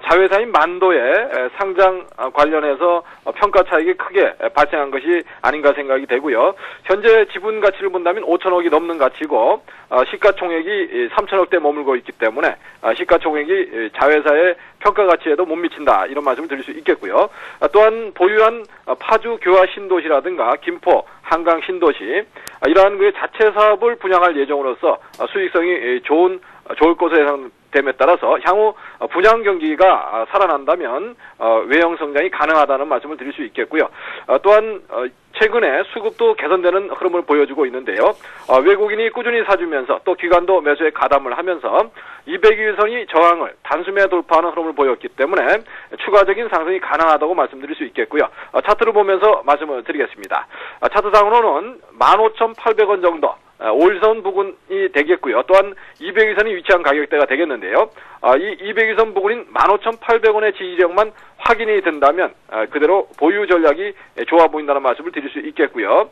자회사인 만도의 상장 관련해서 평가 차익이 크게 발생한 것이 아닌가 생각이 되고요. 현재 지분 가치를 본다면 5천억이 넘는 가치고 시가총액이 3천억대 머물고 있기 때문에 시가총액이 자회사의 평가 가치에도 못 미친다 이런 말씀을 드릴 수 있겠고요. 또한 보유한 파주 교화 신도시라든가 김포 한강 신도시 이러한 자체 사업을 분양할 예정으로서 수익성이 좋을 것으로 됨에 따라서 향후 분양 경기가 살아난다면 외형 성장이 가능하다는 말씀을 드릴 수 있겠고요. 또한 최근에 수급도 개선되는 흐름을 보여주고 있는데요. 외국인이 꾸준히 사주면서 또 기관도 매수에 가담을 하면서 200일선이 저항을 단숨에 돌파하는 흐름을 보였기 때문에 추가적인 상승이 가능하다고 말씀드릴 수 있겠고요. 차트를 보면서 말씀을 드리겠습니다. 차트상으로는 15,800원 정도 5일선 부근이 되겠고요. 또한 200일선이 위치한 가격대가 되겠는데요. 이 200일선 부근인 15,800원의 지지력만 확인이 된다면 그대로 보유 전략이 좋아 보인다는 말씀을 드릴 수 있겠고요.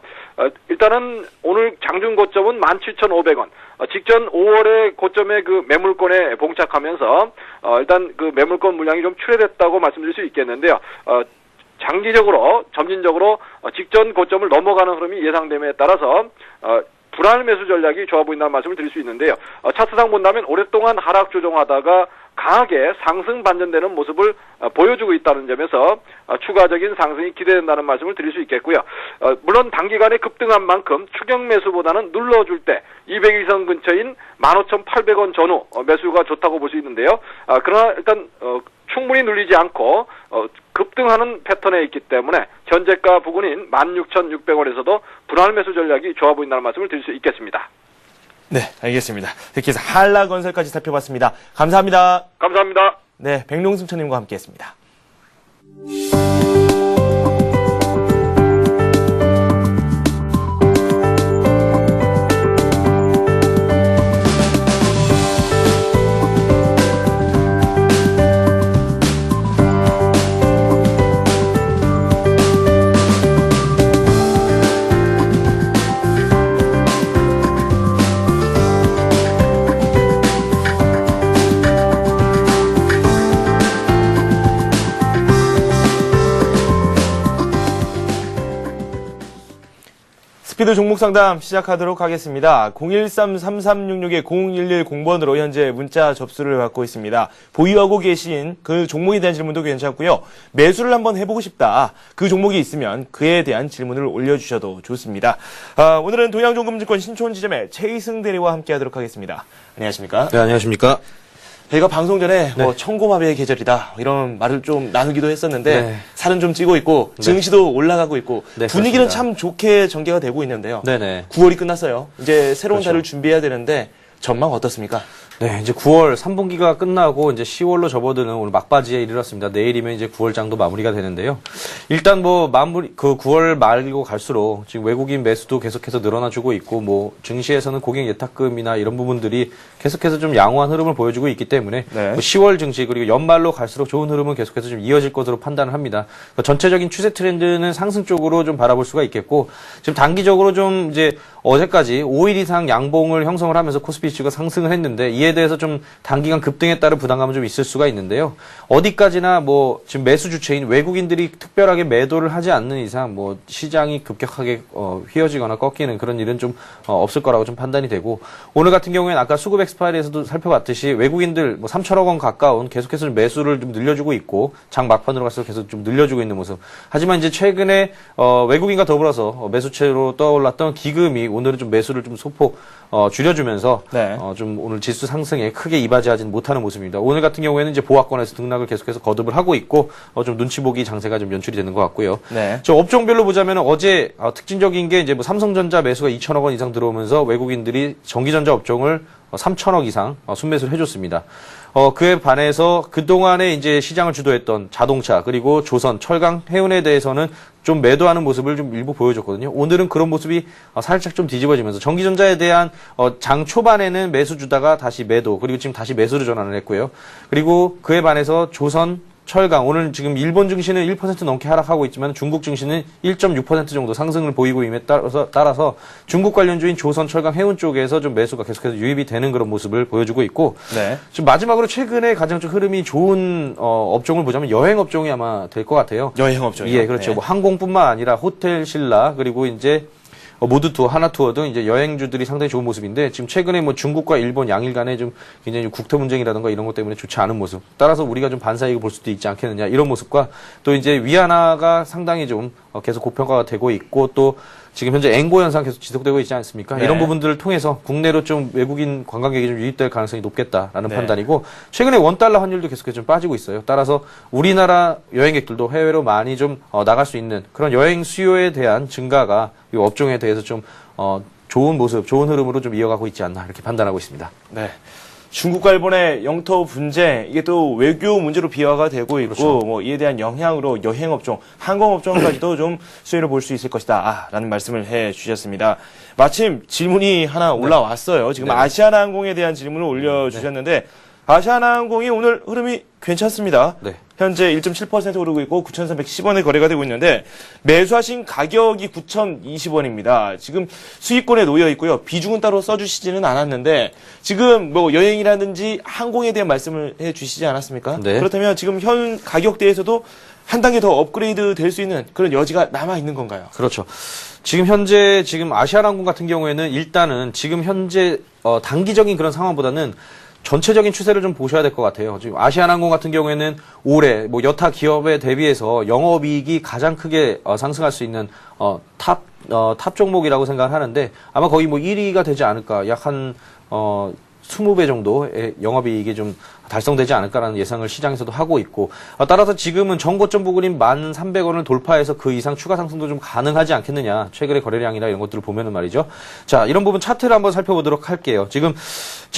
일단은 오늘 장중 고점은 17,500원. 직전 5월의 고점의 그 매물권에 봉착하면서 일단 그 매물권 물량이 좀 출회됐다고 말씀드릴 수 있겠는데요. 장기적으로 점진적으로 직전 고점을 넘어가는 흐름이 예상됨에 따라서 불안 매수 전략이 좋아 보인다는 말씀을 드릴 수 있는데요. 차트상 본다면 오랫동안 하락 조정하다가 강하게 상승 반전되는 모습을 보여주고 있다는 점에서 추가적인 상승이 기대된다는 말씀을 드릴 수 있겠고요. 물론 단기간에 급등한 만큼 추경 매수보다는 눌러줄 때 200일선 근처인 15,800원 전후 매수가 좋다고 볼 수 있는데요. 그러나 일단 충분히 눌리지 않고 급등하는 패턴에 있기 때문에 현재가 부근인 16,600원에서도 분할 매수 전략이 좋아 보인다는 말씀을 드릴 수 있겠습니다. 네, 알겠습니다. 이렇게 해서 한라건설까지 살펴봤습니다. 감사합니다. 감사합니다. 네, 백룡승천님과 함께했습니다. 스피드 종목 상담 시작하도록 하겠습니다. 013-3366-0110번으로 현재 문자 접수를 받고 있습니다. 보유하고 계신 그 종목에 대한 질문도 괜찮고요. 매수를 한번 해보고 싶다. 그 종목이 있으면 그에 대한 질문을 올려주셔도 좋습니다. 오늘은 동양종금증권 신촌지점의 최희승 대리와 함께하도록 하겠습니다. 안녕하십니까? 네, 안녕하십니까? 저희가 방송 전에 네. 뭐 청고마비의 계절이다 이런 말을 좀 나누기도 했었는데 네. 살은 좀 찌고 있고 증시도 올라가고 있고 네, 분위기는 그렇습니다. 참 좋게 전개가 되고 있는데요. 네네. 9월이 끝났어요. 이제 새로운 그렇죠. 달을 준비해야 되는데 전망 어떻습니까? 네, 이제 9월 3분기가 끝나고 이제 10월로 접어드는 오늘 막바지에 이르렀습니다. 내일이면 이제 9월장도 마무리가 되는데요. 일단 뭐 마무리, 9월 말고 갈수록 지금 외국인 매수도 계속해서 늘어나주고 있고 뭐 증시에서는 고객 예탁금이나 이런 부분들이 계속해서 좀 양호한 흐름을 보여주고 있기 때문에 네. 뭐 10월 증시 그리고 연말로 갈수록 좋은 흐름은 계속해서 좀 이어질 것으로 판단을 합니다. 전체적인 추세 트렌드는 상승 쪽으로 좀 바라볼 수가 있겠고 지금 단기적으로 좀 이제 어제까지 5일 이상 양봉을 형성을 하면서 코스피 지수가 상승을 했는데 이에 대해서 좀 단기간 급등에 따른 부담감은 좀 있을 수가 있는데요. 어디까지나 뭐 지금 매수 주체인 외국인들이 특별하게 매도를 하지 않는 이상 뭐 시장이 급격하게 휘어지거나 꺾이는 그런 일은 좀 없을 거라고 좀 판단이 되고 오늘 같은 경우에는 아까 수급 엑스파일에서도 살펴봤듯이 외국인들 뭐 3천억 원 가까운 계속해서 좀 매수를 좀 늘려주고 있고 장 막판으로 가서 계속 좀 늘려주고 있는 모습. 하지만 이제 최근에 외국인과 더불어서 매수체로 떠올랐던 기금이 오늘은 좀 매수를 좀 소폭 줄여주면서 네. 좀 오늘 지수 상승에 크게 이바지하지는 못하는 모습입니다. 오늘 같은 경우에는 이제 보합권에서 등락을 계속해서 거듭을 하고 있고 좀 눈치 보기 장세가 좀 연출이 되는 것 같고요. 네. 저 업종별로 보자면 어제 특징적인 게 이제 뭐 삼성전자 매수가 2천억 원 이상 들어오면서 외국인들이 전기전자 업종을 3천억 이상 순매수를 해줬습니다. 그에 반해서 그동안에 이제 시장을 주도했던 자동차, 그리고 조선, 철강, 해운에 대해서는 좀 매도하는 모습을 좀 일부 보여줬거든요. 오늘은 그런 모습이 살짝 좀 뒤집어지면서 전기전자에 대한 장 초반에는 매수 주다가 다시 매도, 그리고 지금 다시 매수로 전환을 했고요. 그리고 그에 반해서 조선, 철강, 오늘 지금 일본 증시는 1% 넘게 하락하고 있지만 중국 증시는 1.6% 정도 상승을 보이고 있음에 따라서 중국 관련주인 조선, 철강, 해운 쪽에서 좀 매수가 계속해서 유입이 되는 그런 모습을 보여주고 있고 네. 지금 마지막으로 최근에 가장 좀 흐름이 좋은 업종을 보자면 여행 업종이 아마 될 것 같아요. 여행 업종이요? 예, 그렇죠. 네. 뭐 항공뿐만 아니라 호텔, 신라, 그리고 이제 모두투어, 하나투어 등 이제 여행주들이 상당히 좋은 모습인데 지금 최근에 뭐 중국과 일본 양일 간에 좀 굉장히 좀 국토 분쟁이라든가 이런 것 때문에 좋지 않은 모습. 따라서 우리가 좀 반사이익을 볼 수도 있지 않겠느냐 이런 모습과 또 이제 위안화가 상당히 좀 계속 고평가가 되고 있고 또 지금 현재 앵고 현상 계속 지속되고 있지 않습니까? 네. 이런 부분들을 통해서 국내로 좀 외국인 관광객이 좀 유입될 가능성이 높겠다라는 네. 판단이고 최근에 원달러 환율도 계속해서 좀 빠지고 있어요. 따라서 우리나라 여행객들도 해외로 많이 좀 나갈 수 있는 그런 여행 수요에 대한 증가가 이 업종에 대해서 좀 좋은 모습, 좋은 흐름으로 좀 이어가고 있지 않나 이렇게 판단하고 있습니다. 네. 중국과 일본의 영토 분쟁, 이게 또 외교 문제로 비화가 되고 있고, 그렇죠. 뭐, 이에 대한 영향으로 여행업종, 항공업종까지도 좀 수혜를 볼 수 있을 것이다. 라는 말씀을 해 주셨습니다. 마침 질문이 하나 올라왔어요. 지금 네. 아시아나항공에 대한 질문을 올려주셨는데, 아시아나항공이 오늘 흐름이 괜찮습니다. 네. 현재 1.7% 오르고 있고 9,310원에 거래가 되고 있는데 매수하신 가격이 9,020원입니다. 지금 수익권에 놓여 있고요. 비중은 따로 써주시지는 않았는데 지금 뭐 여행이라든지 항공에 대한 말씀을 해주시지 않았습니까? 네. 그렇다면 지금 현 가격대에서도 한 단계 더 업그레이드 될 수 있는 그런 여지가 남아 있는 건가요? 그렇죠. 지금 현재 아시아나항공 같은 경우에는 일단은 지금 현재 단기적인 그런 상황보다는 전체적인 추세를 좀 보셔야 될 것 같아요. 지금 아시아나항공 같은 경우에는 올해 뭐 여타 기업에 대비해서 영업이익이 가장 크게 상승할 수 있는 탑 종목이라고 생각을 하는데 아마 거의 뭐 1위가 되지 않을까. 약 한 20배 정도의 영업이익이 좀 달성되지 않을까라는 예상을 시장에서도 하고 있고 따라서 지금은 정고점 부근인 1,300원을 돌파해서 그 이상 추가 상승도 좀 가능하지 않겠느냐. 최근의 거래량이나 이런 것들을 보면은 말이죠. 자, 이런 부분 차트를 한번 살펴보도록 할게요. 지금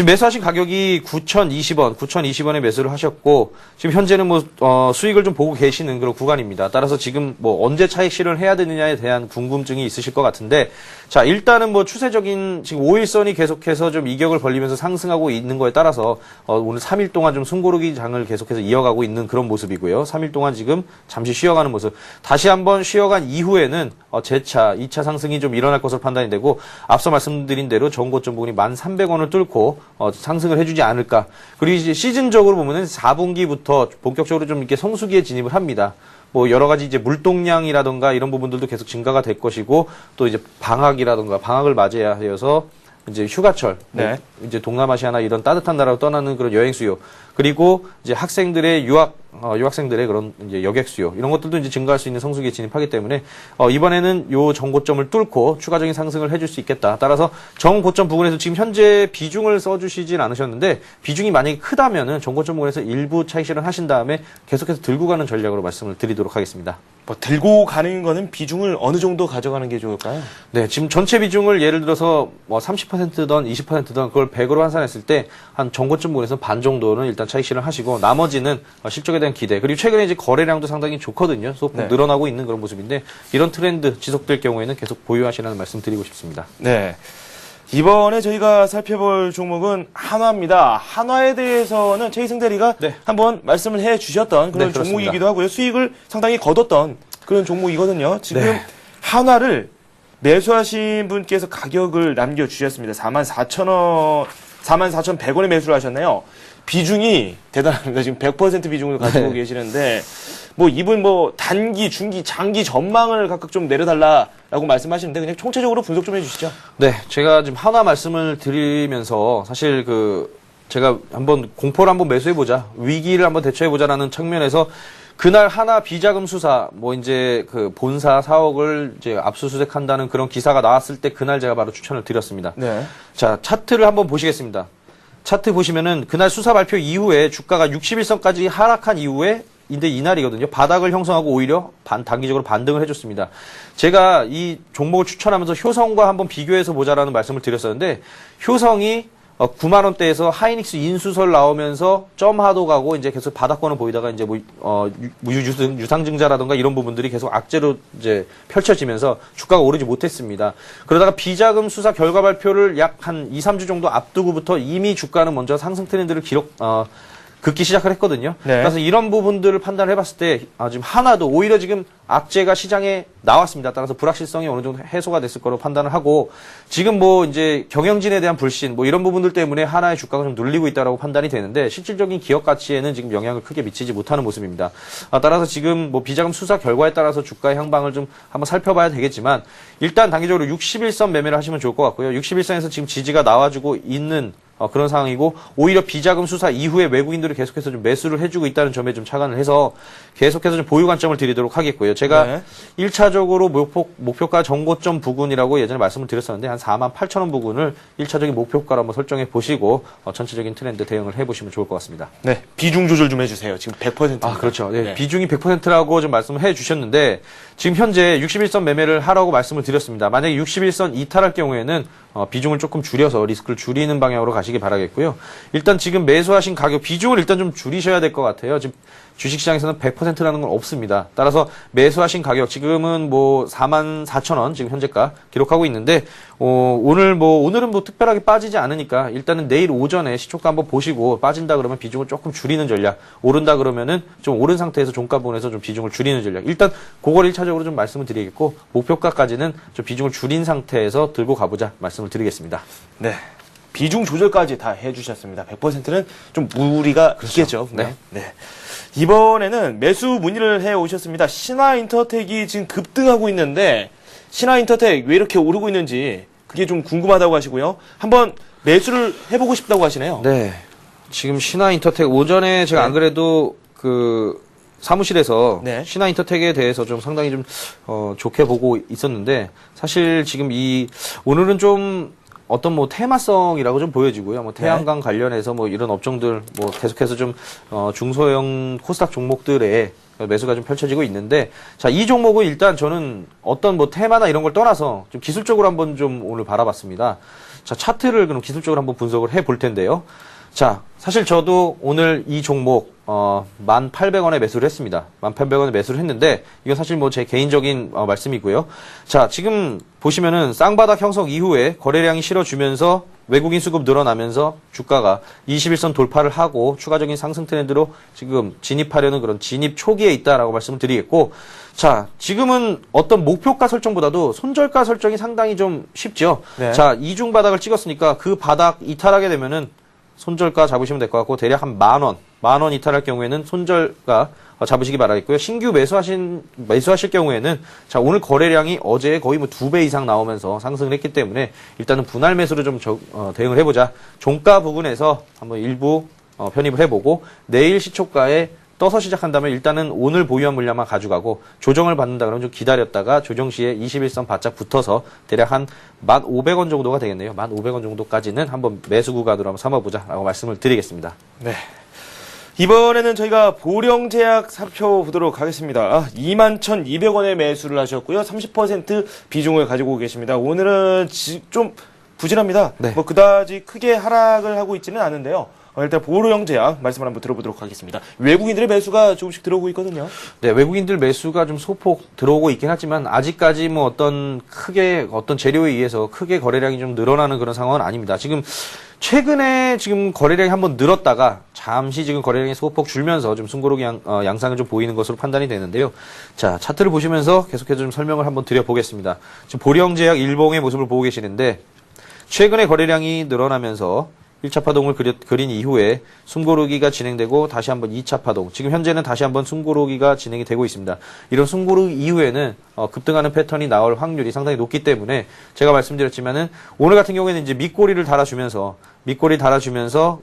매수하신 가격이 9,020원에 매수를 하셨고 지금 현재는 뭐 수익을 좀 보고 계시는 그런 구간입니다. 따라서 지금 뭐 언제 차익 실현을 해야 되느냐에 대한 궁금증이 있으실 것 같은데 자, 일단은 뭐 추세적인 지금 5일선이 계속해서 좀 이격을 벌리면서 상승하고 있는 거에 따라서 오늘 3일 동안 좀 숨고르기 장을 계속해서 이어가고 있는 그런 모습이고요. 3일 동안 지금 잠시 쉬어가는 모습. 다시 한번 쉬어간 이후에는 재차 2차 상승이 좀 일어날 것으로 판단이 되고 앞서 말씀드린 대로 전고점 부분이 1,300원을 뚫고 상승을 해주지 않을까. 그리고 이제 시즌적으로 보면은 4분기부터 본격적으로 좀 이렇게 성수기에 진입을 합니다. 뭐 여러 가지 이제 물동량이라던가 이런 부분들도 계속 증가가 될 것이고 또 이제 방학이라던가 방학을 맞이해야 해서 이제 휴가철, 네. 이제 동남아시아나 이런 따뜻한 나라로 떠나는 그런 여행 수요, 그리고 이제 학생들의 유학생들의 그런 이제 여객 수요, 이런 것들도 이제 증가할 수 있는 성수기에 진입하기 때문에, 이번에는 요 정고점을 뚫고 추가적인 상승을 해줄 수 있겠다. 따라서 정고점 부근에서 지금 현재 비중을 써주시진 않으셨는데, 비중이 만약에 크다면은 정고점 부근에서 일부 차익 실현 하신 다음에 계속해서 들고 가는 전략으로 말씀을 드리도록 하겠습니다. 뭐 들고 가는 거는 비중을 어느 정도 가져가는 게 좋을까요? 네, 지금 전체 비중을 예를 들어서 뭐 30%든 20%든 그걸 100으로 환산했을 때 한 정고점 부분에서 반 정도는 일단 차익 실현 하시고 나머지는 실적에 대한 기대, 그리고 최근에 이제 거래량도 상당히 좋거든요. 소폭 네. 늘어나고 있는 그런 모습인데 이런 트렌드 지속될 경우에는 계속 보유하시라는 말씀 드리고 싶습니다. 네. 이번에 저희가 살펴볼 종목은 한화입니다. 한화에 대해서는 최희승 대리가 네. 한번 말씀을 해 주셨던 그런 네, 그렇습니다. 종목이기도 하고요. 수익을 상당히 거뒀던 그런 종목이거든요. 지금 네. 한화를 매수하신 분께서 가격을 남겨주셨습니다. 44,100원에 매수를 하셨네요. 비중이 대단합니다. 지금 100% 비중을 가지고 네. 계시는데, 뭐 이분 뭐 단기, 중기, 장기 전망을 각각 좀 내려달라라고 말씀하시는데 그냥 총체적으로 분석 좀 해주시죠. 네, 제가 지금 하나 말씀을 드리면서 사실 제가 한번 공포를 한번 매수해보자, 위기를 한번 대처해보자라는 측면에서 그날 하나 비자금 수사, 뭐 이제 본사 4억을 이제 압수수색한다는 그런 기사가 나왔을 때 그날 제가 바로 추천을 드렸습니다. 네. 자, 차트를 한번 보시겠습니다. 차트 보시면은 그날 수사 발표 이후에 주가가 61선까지 하락한 이후에 인데 이날이거든요. 바닥을 형성하고 오히려 단기적으로 반등을 해줬습니다. 제가 이 종목을 추천하면서 효성과 한번 비교해서 보자라는 말씀을 드렸었는데 효성이 9만 원대에서 하이닉스 인수설 나오면서 점하도 가고 이제 계속 바닥권을 보이다가 이제 유상증자라든가 이런 부분들이 계속 악재로 이제 펼쳐지면서 주가가 오르지 못했습니다. 그러다가 비자금 수사 결과 발표를 약 한 2, 3주 정도 앞두고부터 이미 주가는 먼저 상승 트렌드를 긋기 시작을 했거든요. 네. 그래서 이런 부분들을 판단을 해봤을 때 지금 하나도 오히려 지금 악재가 시장에 나왔습니다. 따라서 불확실성이 어느 정도 해소가 됐을 거로 판단을 하고 지금 뭐 이제 경영진에 대한 불신 뭐 이런 부분들 때문에 하나의 주가가 좀 눌리고 있다라고 판단이 되는데 실질적인 기업 가치에는 지금 영향을 크게 미치지 못하는 모습입니다. 따라서 지금 뭐 비자금 수사 결과에 따라서 주가의 향방을 좀 한번 살펴봐야 되겠지만 일단 단기적으로 61선 매매를 하시면 좋을 것 같고요. 61선에서 지금 지지가 나와주고 있는 그런 상황이고 오히려 비자금 수사 이후에 외국인들이 계속해서 좀 매수를 해주고 있다는 점에 좀 착안을 해서 계속해서 좀 보유 관점을 드리도록 하겠고요. 제가 네. 1차적으로 목표가 정고점 부근이라고 예전에 말씀을 드렸었는데 한 48,000원 부근을 1차적인 목표가로 한번 설정해 보시고 전체적인 트렌드 대응을 해보시면 좋을 것 같습니다. 네. 비중 조절 좀 해주세요. 지금 100%. 아, 그렇죠. 네, 네. 비중이 100%라고 좀 말씀을 해 주셨는데, 지금 현재 61선 매매를 하라고 말씀을 드렸습니다. 만약에 61선 이탈할 경우에는, 비중을 조금 줄여서 리스크를 줄이는 방향으로 가시기 바라겠고요. 일단 지금 매수하신 가격, 비중을 일단 좀 줄이셔야 될 것 같아요. 지금 주식시장에서는 100%라는 건 없습니다. 따라서 매수하신 가격, 지금은 뭐 44,000원, 지금 현재가 기록하고 있는데, 오늘은 뭐 특별하게 빠지지 않으니까 일단은 내일 오전에 시초가 한번 보시고 빠진다 그러면 비중을 조금 줄이는 전략, 오른다 그러면은 좀 오른 상태에서 종가 부분에서 좀 비중을 줄이는 전략. 일단 그걸 1차적으로 좀 말씀을 드리겠고, 목표가까지는 좀 비중을 줄인 상태에서 들고 가보자 말씀을 드리겠습니다. 네. 비중 조절까지 다 해주셨습니다. 100%는 좀 무리가 있겠죠. 네. 네. 이번에는 매수 문의를 해 오셨습니다. 신화인터텍이 지금 급등하고 있는데, 신화인터텍 왜 이렇게 오르고 있는지 그게 좀 궁금하다고 하시고요. 한번 매수를 해보고 싶다고 하시네요. 네. 지금 신화인터텍 오전에 제가 네. 안 그래도 그 사무실에서 네. 신화인터텍에 대해서 좀 상당히 좀 좋게 보고 있었는데, 사실 지금 오늘은 좀 어떤 뭐 테마성이라고 좀 보여지고요. 뭐 태양광 관련해서 뭐 이런 업종들 뭐 계속해서 좀 중소형 코스닥 종목들의 매수가 좀 펼쳐지고 있는데, 자, 이 종목은 일단 저는 어떤 뭐 테마나 이런 걸 떠나서 좀 기술적으로 한번 좀 오늘 바라봤습니다. 자, 차트를 그럼 기술적으로 한번 분석을 해 볼 텐데요. 자, 사실 저도 오늘 이 종목 1,800원에 매수를 했습니다. 1,800원에 매수를 했는데, 이건 사실 뭐 제 개인적인 말씀이고요. 자, 지금 보시면은 쌍바닥 형성 이후에 거래량이 실어주면서 외국인 수급 늘어나면서 주가가 21선 돌파를 하고 추가적인 상승 트렌드로 지금 진입하려는 그런 진입 초기에 있다라고 말씀을 드리겠고, 자, 지금은 어떤 목표가 설정보다도 손절가 설정이 상당히 좀 쉽죠. 네. 자, 이중 바닥을 찍었으니까 그 바닥 이탈하게 되면은 손절가 잡으시면 될 것 같고, 대략 한 10,000원 이탈할 경우에는 손절가 잡으시기 바라겠고요. 신규 매수하실 경우에는, 자, 오늘 거래량이 어제 거의 뭐 2배 이상 나오면서 상승을 했기 때문에 일단은 분할 매수로 좀 대응을 해보자. 종가 부근에서 한번 일부 편입을 해보고, 내일 시초가에 떠서 시작한다면 일단은 오늘 보유한 물량만 가져가고, 조정을 받는다 그러면 좀 기다렸다가 조정 시에 21선 바짝 붙어서 대략 한 1,500원 정도가 되겠네요. 1,500원 정도까지는 한번 매수 구간으로 한번 삼아보자라고 말씀을 드리겠습니다. 네. 이번에는 저희가 보령제약 살펴보도록 하겠습니다. 21,200원에 매수를 하셨고요. 30% 비중을 가지고 계십니다. 오늘은 좀 부진합니다. 네. 뭐 그다지 크게 하락을 하고 있지는 않은데요. 일단 보령제약 말씀을 한번 들어보도록 하겠습니다. 외국인들의 매수가 조금씩 들어오고 있거든요. 네, 외국인들 매수가 좀 소폭 들어오고 있긴 하지만 아직까지 뭐 어떤 재료에 의해서 크게 거래량이 좀 늘어나는 그런 상황은 아닙니다. 지금 최근에 지금 거래량이 한번 늘었다가 잠시 지금 거래량이 소폭 줄면서 좀 숨고르기 양상을 좀 보이는 것으로 판단이 되는데요. 자, 차트를 보시면서 계속해서 좀 설명을 한번 드려보겠습니다. 지금 보령제약 일봉의 모습을 보고 계시는데, 최근에 거래량이 늘어나면서 1차 파동을 그린 이후에 숨고르기가 진행되고 다시 한번 2차 파동, 지금 현재는 다시 한번 숨고르기가 진행이 되고 있습니다. 이런 숨고르기 이후에는 급등하는 패턴이 나올 확률이 상당히 높기 때문에 제가 말씀드렸지만은 오늘 같은 경우에는 이제 밑꼬리를 달아주면서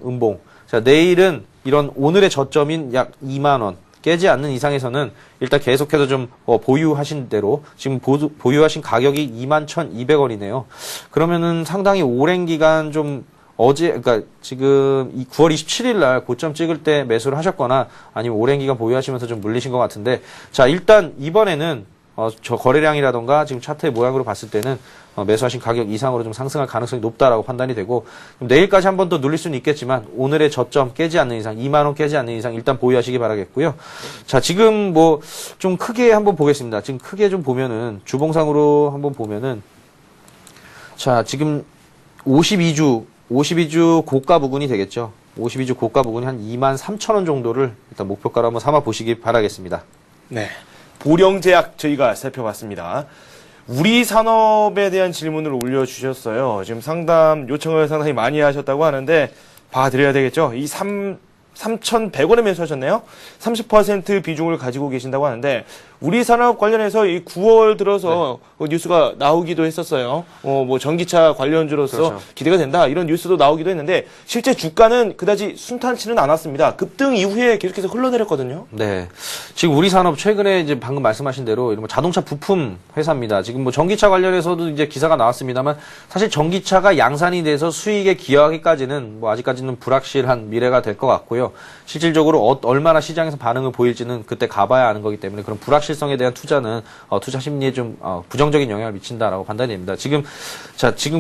음봉. 자, 내일은 이런 오늘의 저점인 약 2만원 깨지 않는 이상에서는 일단 계속해서 좀 보유하신 대로 지금 보유하신 가격이 21,200원이네요. 그러면은 상당히 오랜 기간 좀 그러니까 지금 이 9월 27일 날 고점 찍을 때 매수를 하셨거나 아니면 오랜 기간 보유하시면서 좀 물리신 것 같은데, 자, 일단 이번에는 저 거래량이라던가 지금 차트의 모양으로 봤을 때는 매수하신 가격 이상으로 좀 상승할 가능성이 높다라고 판단이 되고, 내일까지 한 번 더 눌릴 수는 있겠지만 오늘의 저점 깨지 않는 이상, 2만원 깨지 않는 이상 일단 보유하시기 바라겠고요. 자, 지금 뭐 좀 크게 한번 보겠습니다. 지금 크게 좀 보면은 주봉상으로 한번 보면은, 자, 지금 52주 고가 부근이 되겠죠. 52주 고가 부근이 한 23,000원 정도를 일단 목표가로 한번 삼아 보시기 바라겠습니다. 네. 보령제약 저희가 살펴봤습니다. 우리 산업에 대한 질문을 올려주셨어요. 지금 상담 요청을 상당히 많이 하셨다고 하는데 봐드려야 되겠죠. 이 3,100원에 매수하셨네요. 30% 비중을 가지고 계신다고 하는데 우리 산업 관련해서 이 9월 들어서 뉴스가 나오기도 했었어요. 뭐 전기차 관련주로서 그렇죠. 기대가 된다 이런 뉴스도 나오기도 했는데 실제 주가는 그다지 순탄치는 않았습니다. 급등 이후에 계속해서 흘러내렸거든요. 네. 지금 우리 산업 최근에 이제 방금 말씀하신 대로 이런 뭐 자동차 부품 회사입니다. 지금 뭐 전기차 관련해서도 이제 기사가 나왔습니다만 사실 전기차가 양산이 돼서 수익에 기여하기까지는 뭐 아직까지는 불확실한 미래가 될 것 같고요. 실질적으로 얼마나 시장에서 반응을 보일지는 그때 가봐야 아는 거기 때문에 그런 불확실성에 대한 투자는 투자 심리에 좀 부정적인 영향을 미친다라고 판단이 됩니다. 지금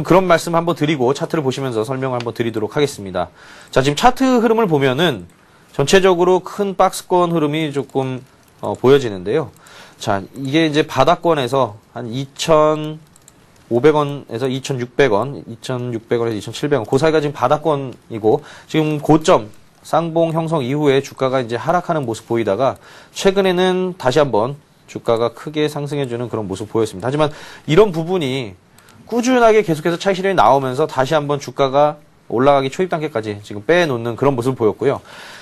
그런 말씀 한번 드리고 차트를 보시면서 설명을 한번 드리도록 하겠습니다. 자, 지금 차트 흐름을 보면은 전체적으로 큰 박스권 흐름이 조금 보여지는데요. 자, 이게 이제 바닥권에서 한 2,500원에서 2,600원, 2,600원에서 2,700원, 그 사이가 지금 바닥권이고 지금 고점 쌍봉 형성 이후에 주가가 이제 하락하는 모습 보이다가 최근에는 다시 한번 주가가 크게 상승해주는 그런 모습 보였습니다. 하지만 이런 부분이 꾸준하게 계속해서 차익 실현이 나오면서 다시 한번 주가가 올라가기 초입 단계까지 지금 빼놓는 그런 모습을 보였고요.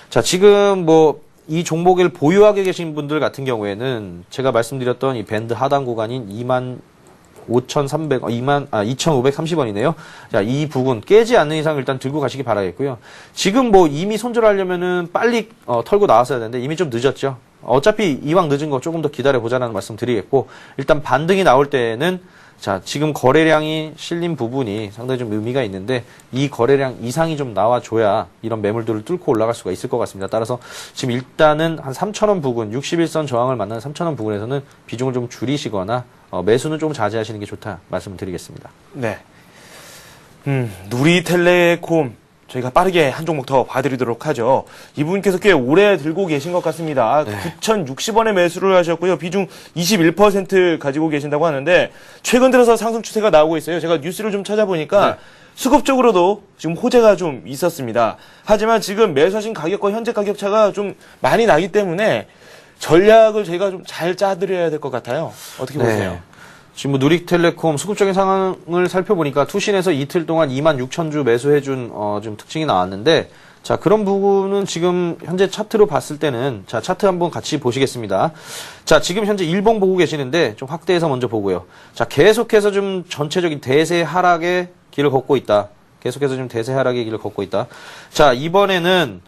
자, 지금 뭐 이 종목을 보유하게 계신 분들 같은 경우에는 제가 말씀드렸던 이 밴드 하단 구간인 2,530원이네요. 자, 이 부분 깨지 않는 이상 일단 들고 가시기 바라겠고요. 지금 뭐 이미 손절하려면은 빨리 털고 나왔어야 되는데 이미 좀 늦었죠. 어차피 이왕 늦은 거 조금 더 기다려보자라는 말씀 드리겠고, 일단 반등이 나올 때는 자, 지금 거래량이 실린 부분이 상당히 좀 의미가 있는데 이 거래량 이상이 좀 나와줘야 이런 매물들을 뚫고 올라갈 수가 있을 것 같습니다. 따라서 지금 일단은 한 3,000원 부근, 61선 저항을 만나는 3,000원 부근에서는 비중을 좀 줄이시거나 매수는 좀 자제하시는 게 좋다 말씀을 드리겠습니다. 네. 누리텔레콤 저희가 빠르게 한 종목 더 봐드리도록 하죠. 이분께서 꽤 오래 들고 계신 것 같습니다. 네. 9,060원에 매수를 하셨고요. 비중 21% 가지고 계신다고 하는데 최근 들어서 상승 추세가 나오고 있어요. 제가 뉴스를 좀 찾아보니까 네. 수급적으로도 지금 호재가 좀 있었습니다. 하지만 지금 매수하신 가격과 현재 가격 차가 좀 많이 나기 때문에 전략을 저희가 좀 잘 짜드려야 될 것 같아요. 어떻게 보세요? 지금 뭐 누리텔레콤 수급적인 상황을 살펴보니까 투신에서 이틀 동안 26,000주 매수해준 좀 특징이 나왔는데, 자, 그런 부분은 지금 현재 차트로 봤을 때는, 자, 차트 한번 같이 보시겠습니다. 자, 지금 현재 일봉 보고 계시는데 좀 확대해서 먼저 보고요. 자, 계속해서 좀 전체적인 대세 하락의 길을 걷고 있다. 계속해서 좀 대세 하락의 길을 걷고 있다. 자, 이번에는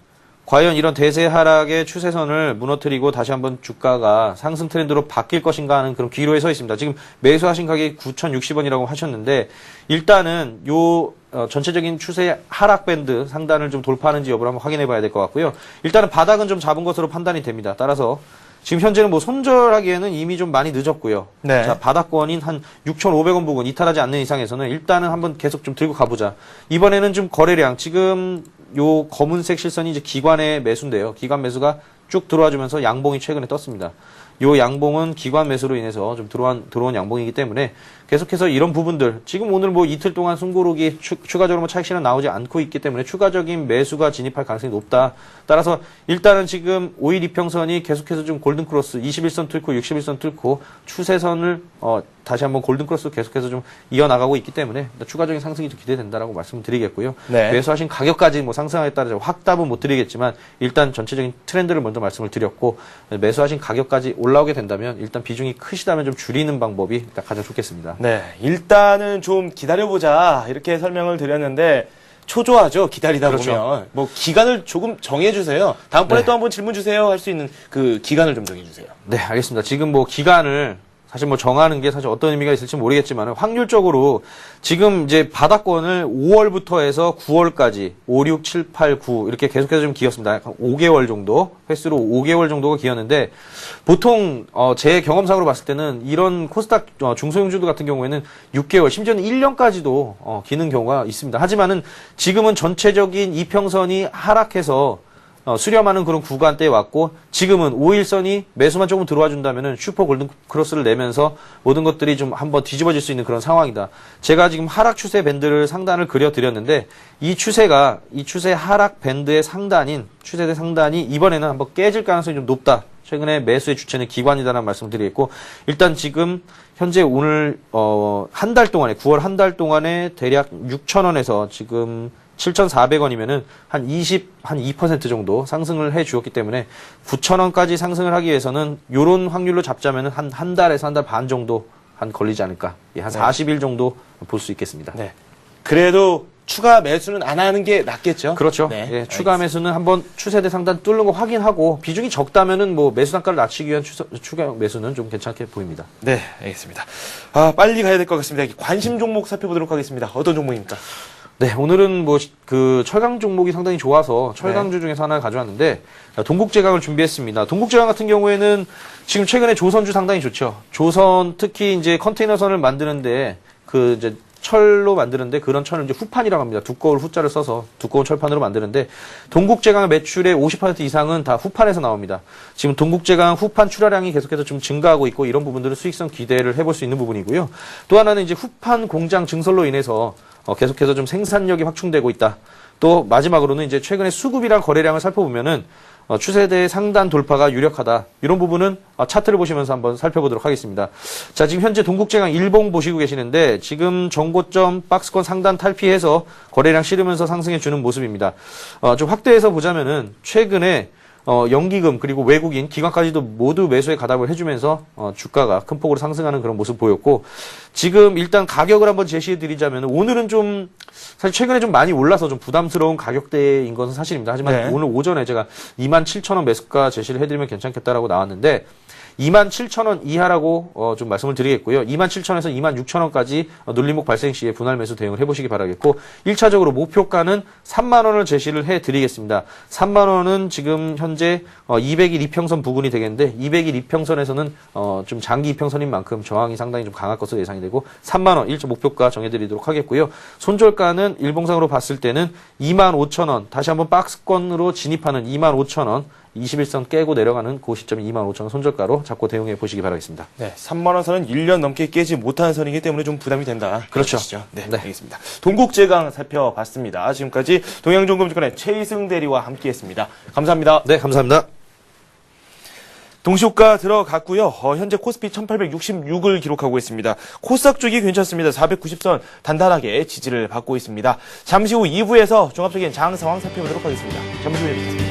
과연 이런 대세 하락의 추세선을 무너뜨리고 다시 한번 주가가 상승 트렌드로 바뀔 것인가 하는 그런 기로에 서 있습니다. 지금 매수하신 가격이 9,060원이라고 하셨는데 일단은 요 전체적인 추세 하락 밴드 상단을 좀 돌파하는지 여부를 한번 확인해 봐야 될 것 같고요. 일단은 바닥은 좀 잡은 것으로 판단이 됩니다. 따라서 지금 현재는 뭐 손절하기에는 이미 좀 많이 늦었고요. 네. 자, 바닥권인 한 6,500원 부근 이탈하지 않는 이상에서는 일단은 한번 계속 좀 들고 가보자. 이번에는 좀 거래량 지금 요 검은색 실선이 이제 기관의 매수인데요. 기관 매수가 쭉 들어와주면서 양봉이 최근에 떴습니다. 요 양봉은 기관 매수로 인해서 좀 들어온 양봉이기 때문에 계속해서 이런 부분들 지금 오늘 뭐 이틀 동안 숨고르기 추가적으로 뭐 차익 실현 나오지 않고 있기 때문에 추가적인 매수가 진입할 가능성이 높다. 따라서 일단은 지금 5일 이평선이 계속해서 좀 골든크로스 21선 뚫고 61선 뚫고 추세선을 다시 한번 골든크로스 계속해서 좀 이어나가고 있기 때문에 추가적인 상승이 좀 기대된다라고 말씀드리겠고요. 네. 매수하신 가격까지 뭐 상승에 따라 확답은 못 드리겠지만 일단 전체적인 트렌드를 먼저 말씀을 드렸고 매수하신 가격까지 올라오게 된다면 일단 비중이 크시다면 좀 줄이는 방법이 일단 가장 좋겠습니다. 네, 일단은 좀 기다려보자 이렇게 설명을 드렸는데 초조하죠. 기다리다 그렇죠. 보면 뭐 기간을 조금 정해주세요. 다음번에 네. 또 한번 질문 주세요 할 수 있는 그 기간을 좀 정해주세요. 네, 알겠습니다. 지금 뭐 기간을 사실 뭐 정하는 게 사실 어떤 의미가 있을지 모르겠지만 확률적으로 지금 이제 바닥권을 5월부터 해서 9월까지 5, 6, 7, 8, 9 이렇게 계속해서 좀 기었습니다. 약간 5개월 정도 횟수로 5개월 정도가 기었는데 보통 제 경험상으로 봤을 때는 이런 코스닥 중소형주들 같은 경우에는 6개월 심지어는 1년까지도 기는 경우가 있습니다. 하지만은 지금은 전체적인 이평선이 하락해서 수렴하는 그런 구간대에 왔고 지금은 5일선이 매수만 조금 들어와 준다면은 슈퍼 골든 크로스를 내면서 모든 것들이 좀 한번 뒤집어질 수 있는 그런 상황이다. 제가 지금 하락 추세 밴드를 상단을 그려 드렸는데 이 추세 하락 밴드의 상단인 추세대 상단이 이번에는 한번 깨질 가능성이 좀 높다. 최근에 매수의 주체는 기관이다라는 말씀을 드리겠고 일단 지금 현재 오늘 한 달 동안에 9월 한 달 동안에 대략 6,000원에서 지금 7,400원이면은 한 2% 정도 상승을 해 주었기 때문에 9,000원까지 상승을 하기 위해서는 요런 확률로 잡자면은 한 달에서 한 달 반 정도 한 걸리지 않을까. 예, 한 40일 정도 볼 수 있겠습니다. 네. 그래도 추가 매수는 안 하는 게 낫겠죠? 그렇죠. 네, 예, 추가 매수는 한번 추세대 상단 뚫는 거 확인하고 비중이 적다면은 뭐 매수 단가를 낮추기 위한 추가 매수는 좀 괜찮게 보입니다. 네, 알겠습니다. 빨리 가야 될 것 같습니다. 관심 종목 살펴보도록 하겠습니다. 어떤 종목입니까? 네, 오늘은 뭐 그 철강 종목이 상당히 좋아서 철강주 중에서 하나 가져왔는데 동국제강을 준비했습니다. 동국제강 같은 경우에는 지금 최근에 조선주 상당히 좋죠. 조선 특히 이제 컨테이너선을 만드는데 그 이제 철로 만드는데 그런 철을 이제 후판이라고 합니다. 두꺼울 후자를 써서 두꺼운 철판으로 만드는데 동국제강 매출의 50% 이상은 다 후판에서 나옵니다. 지금 동국제강 후판 출하량이 계속해서 좀 증가하고 있고 이런 부분들은 수익성 기대를 해볼 수 있는 부분이고요. 또 하나는 이제 후판 공장 증설로 인해서 계속해서 좀 생산력이 확충되고 있다. 또 마지막으로는 이제 최근에 수급이랑 거래량을 살펴보면은 추세대 상단 돌파가 유력하다. 이런 부분은 차트를 보시면서 한번 살펴보도록 하겠습니다. 자, 지금 현재 동국제강 일봉 보시고 계시는데 지금 정고점 박스권 상단 탈피해서 거래량 실으면서 상승해 주는 모습입니다. 좀 확대해서 보자면은 최근에 연기금 그리고 외국인 기관까지도 모두 매수에 가담을 해주면서 주가가 큰 폭으로 상승하는 그런 모습 보였고 지금 일단 가격을 한번 제시해 드리자면 오늘은 좀 사실 최근에 좀 많이 올라서 좀 부담스러운 가격대인 것은 사실입니다. 하지만 네. 오늘 오전에 제가 27,000원 매수가 제시를 해드리면 괜찮겠다라고 나왔는데 27,000원 이하라고 좀 말씀을 드리겠고요. 27,000원에서 26,000원까지 눌림목 발생 시에 분할 매수 대응을 해보시기 바라겠고 1차적으로 목표가는 3만원을 제시를 해드리겠습니다. 3만원은 지금 현재 200일 이평선 부근이 되겠는데 200일 이평선에서는 좀 장기 이평선인 만큼 저항이 상당히 좀 강할 것으로 예상이 되고 3만원 1차 목표가 정해드리도록 하겠고요. 손절가는 일봉상으로 봤을 때는 25,000원 다시 한번 박스권으로 진입하는 25,000원 21선 깨고 내려가는 그 시점이 25,000원 손절가로 잡고 대응해 보시기 바라겠습니다. 네, 3만원 선은 1년 넘게 깨지 못하는 선이기 때문에 좀 부담이 된다. 그렇죠. 네, 네. 알겠습니다. 동국제강 살펴봤습니다. 지금까지 동양종금증권의 최희승 대리와 함께했습니다. 감사합니다. 네, 감사합니다. 동시호가 들어갔고요. 현재 코스피 1866을 기록하고 있습니다. 코스닥 쪽이 괜찮습니다. 490선 단단하게 지지를 받고 있습니다. 잠시 후 2부에서 종합적인 장 상황 살펴보도록 하겠습니다. 잠시 후에 뵙겠습니다.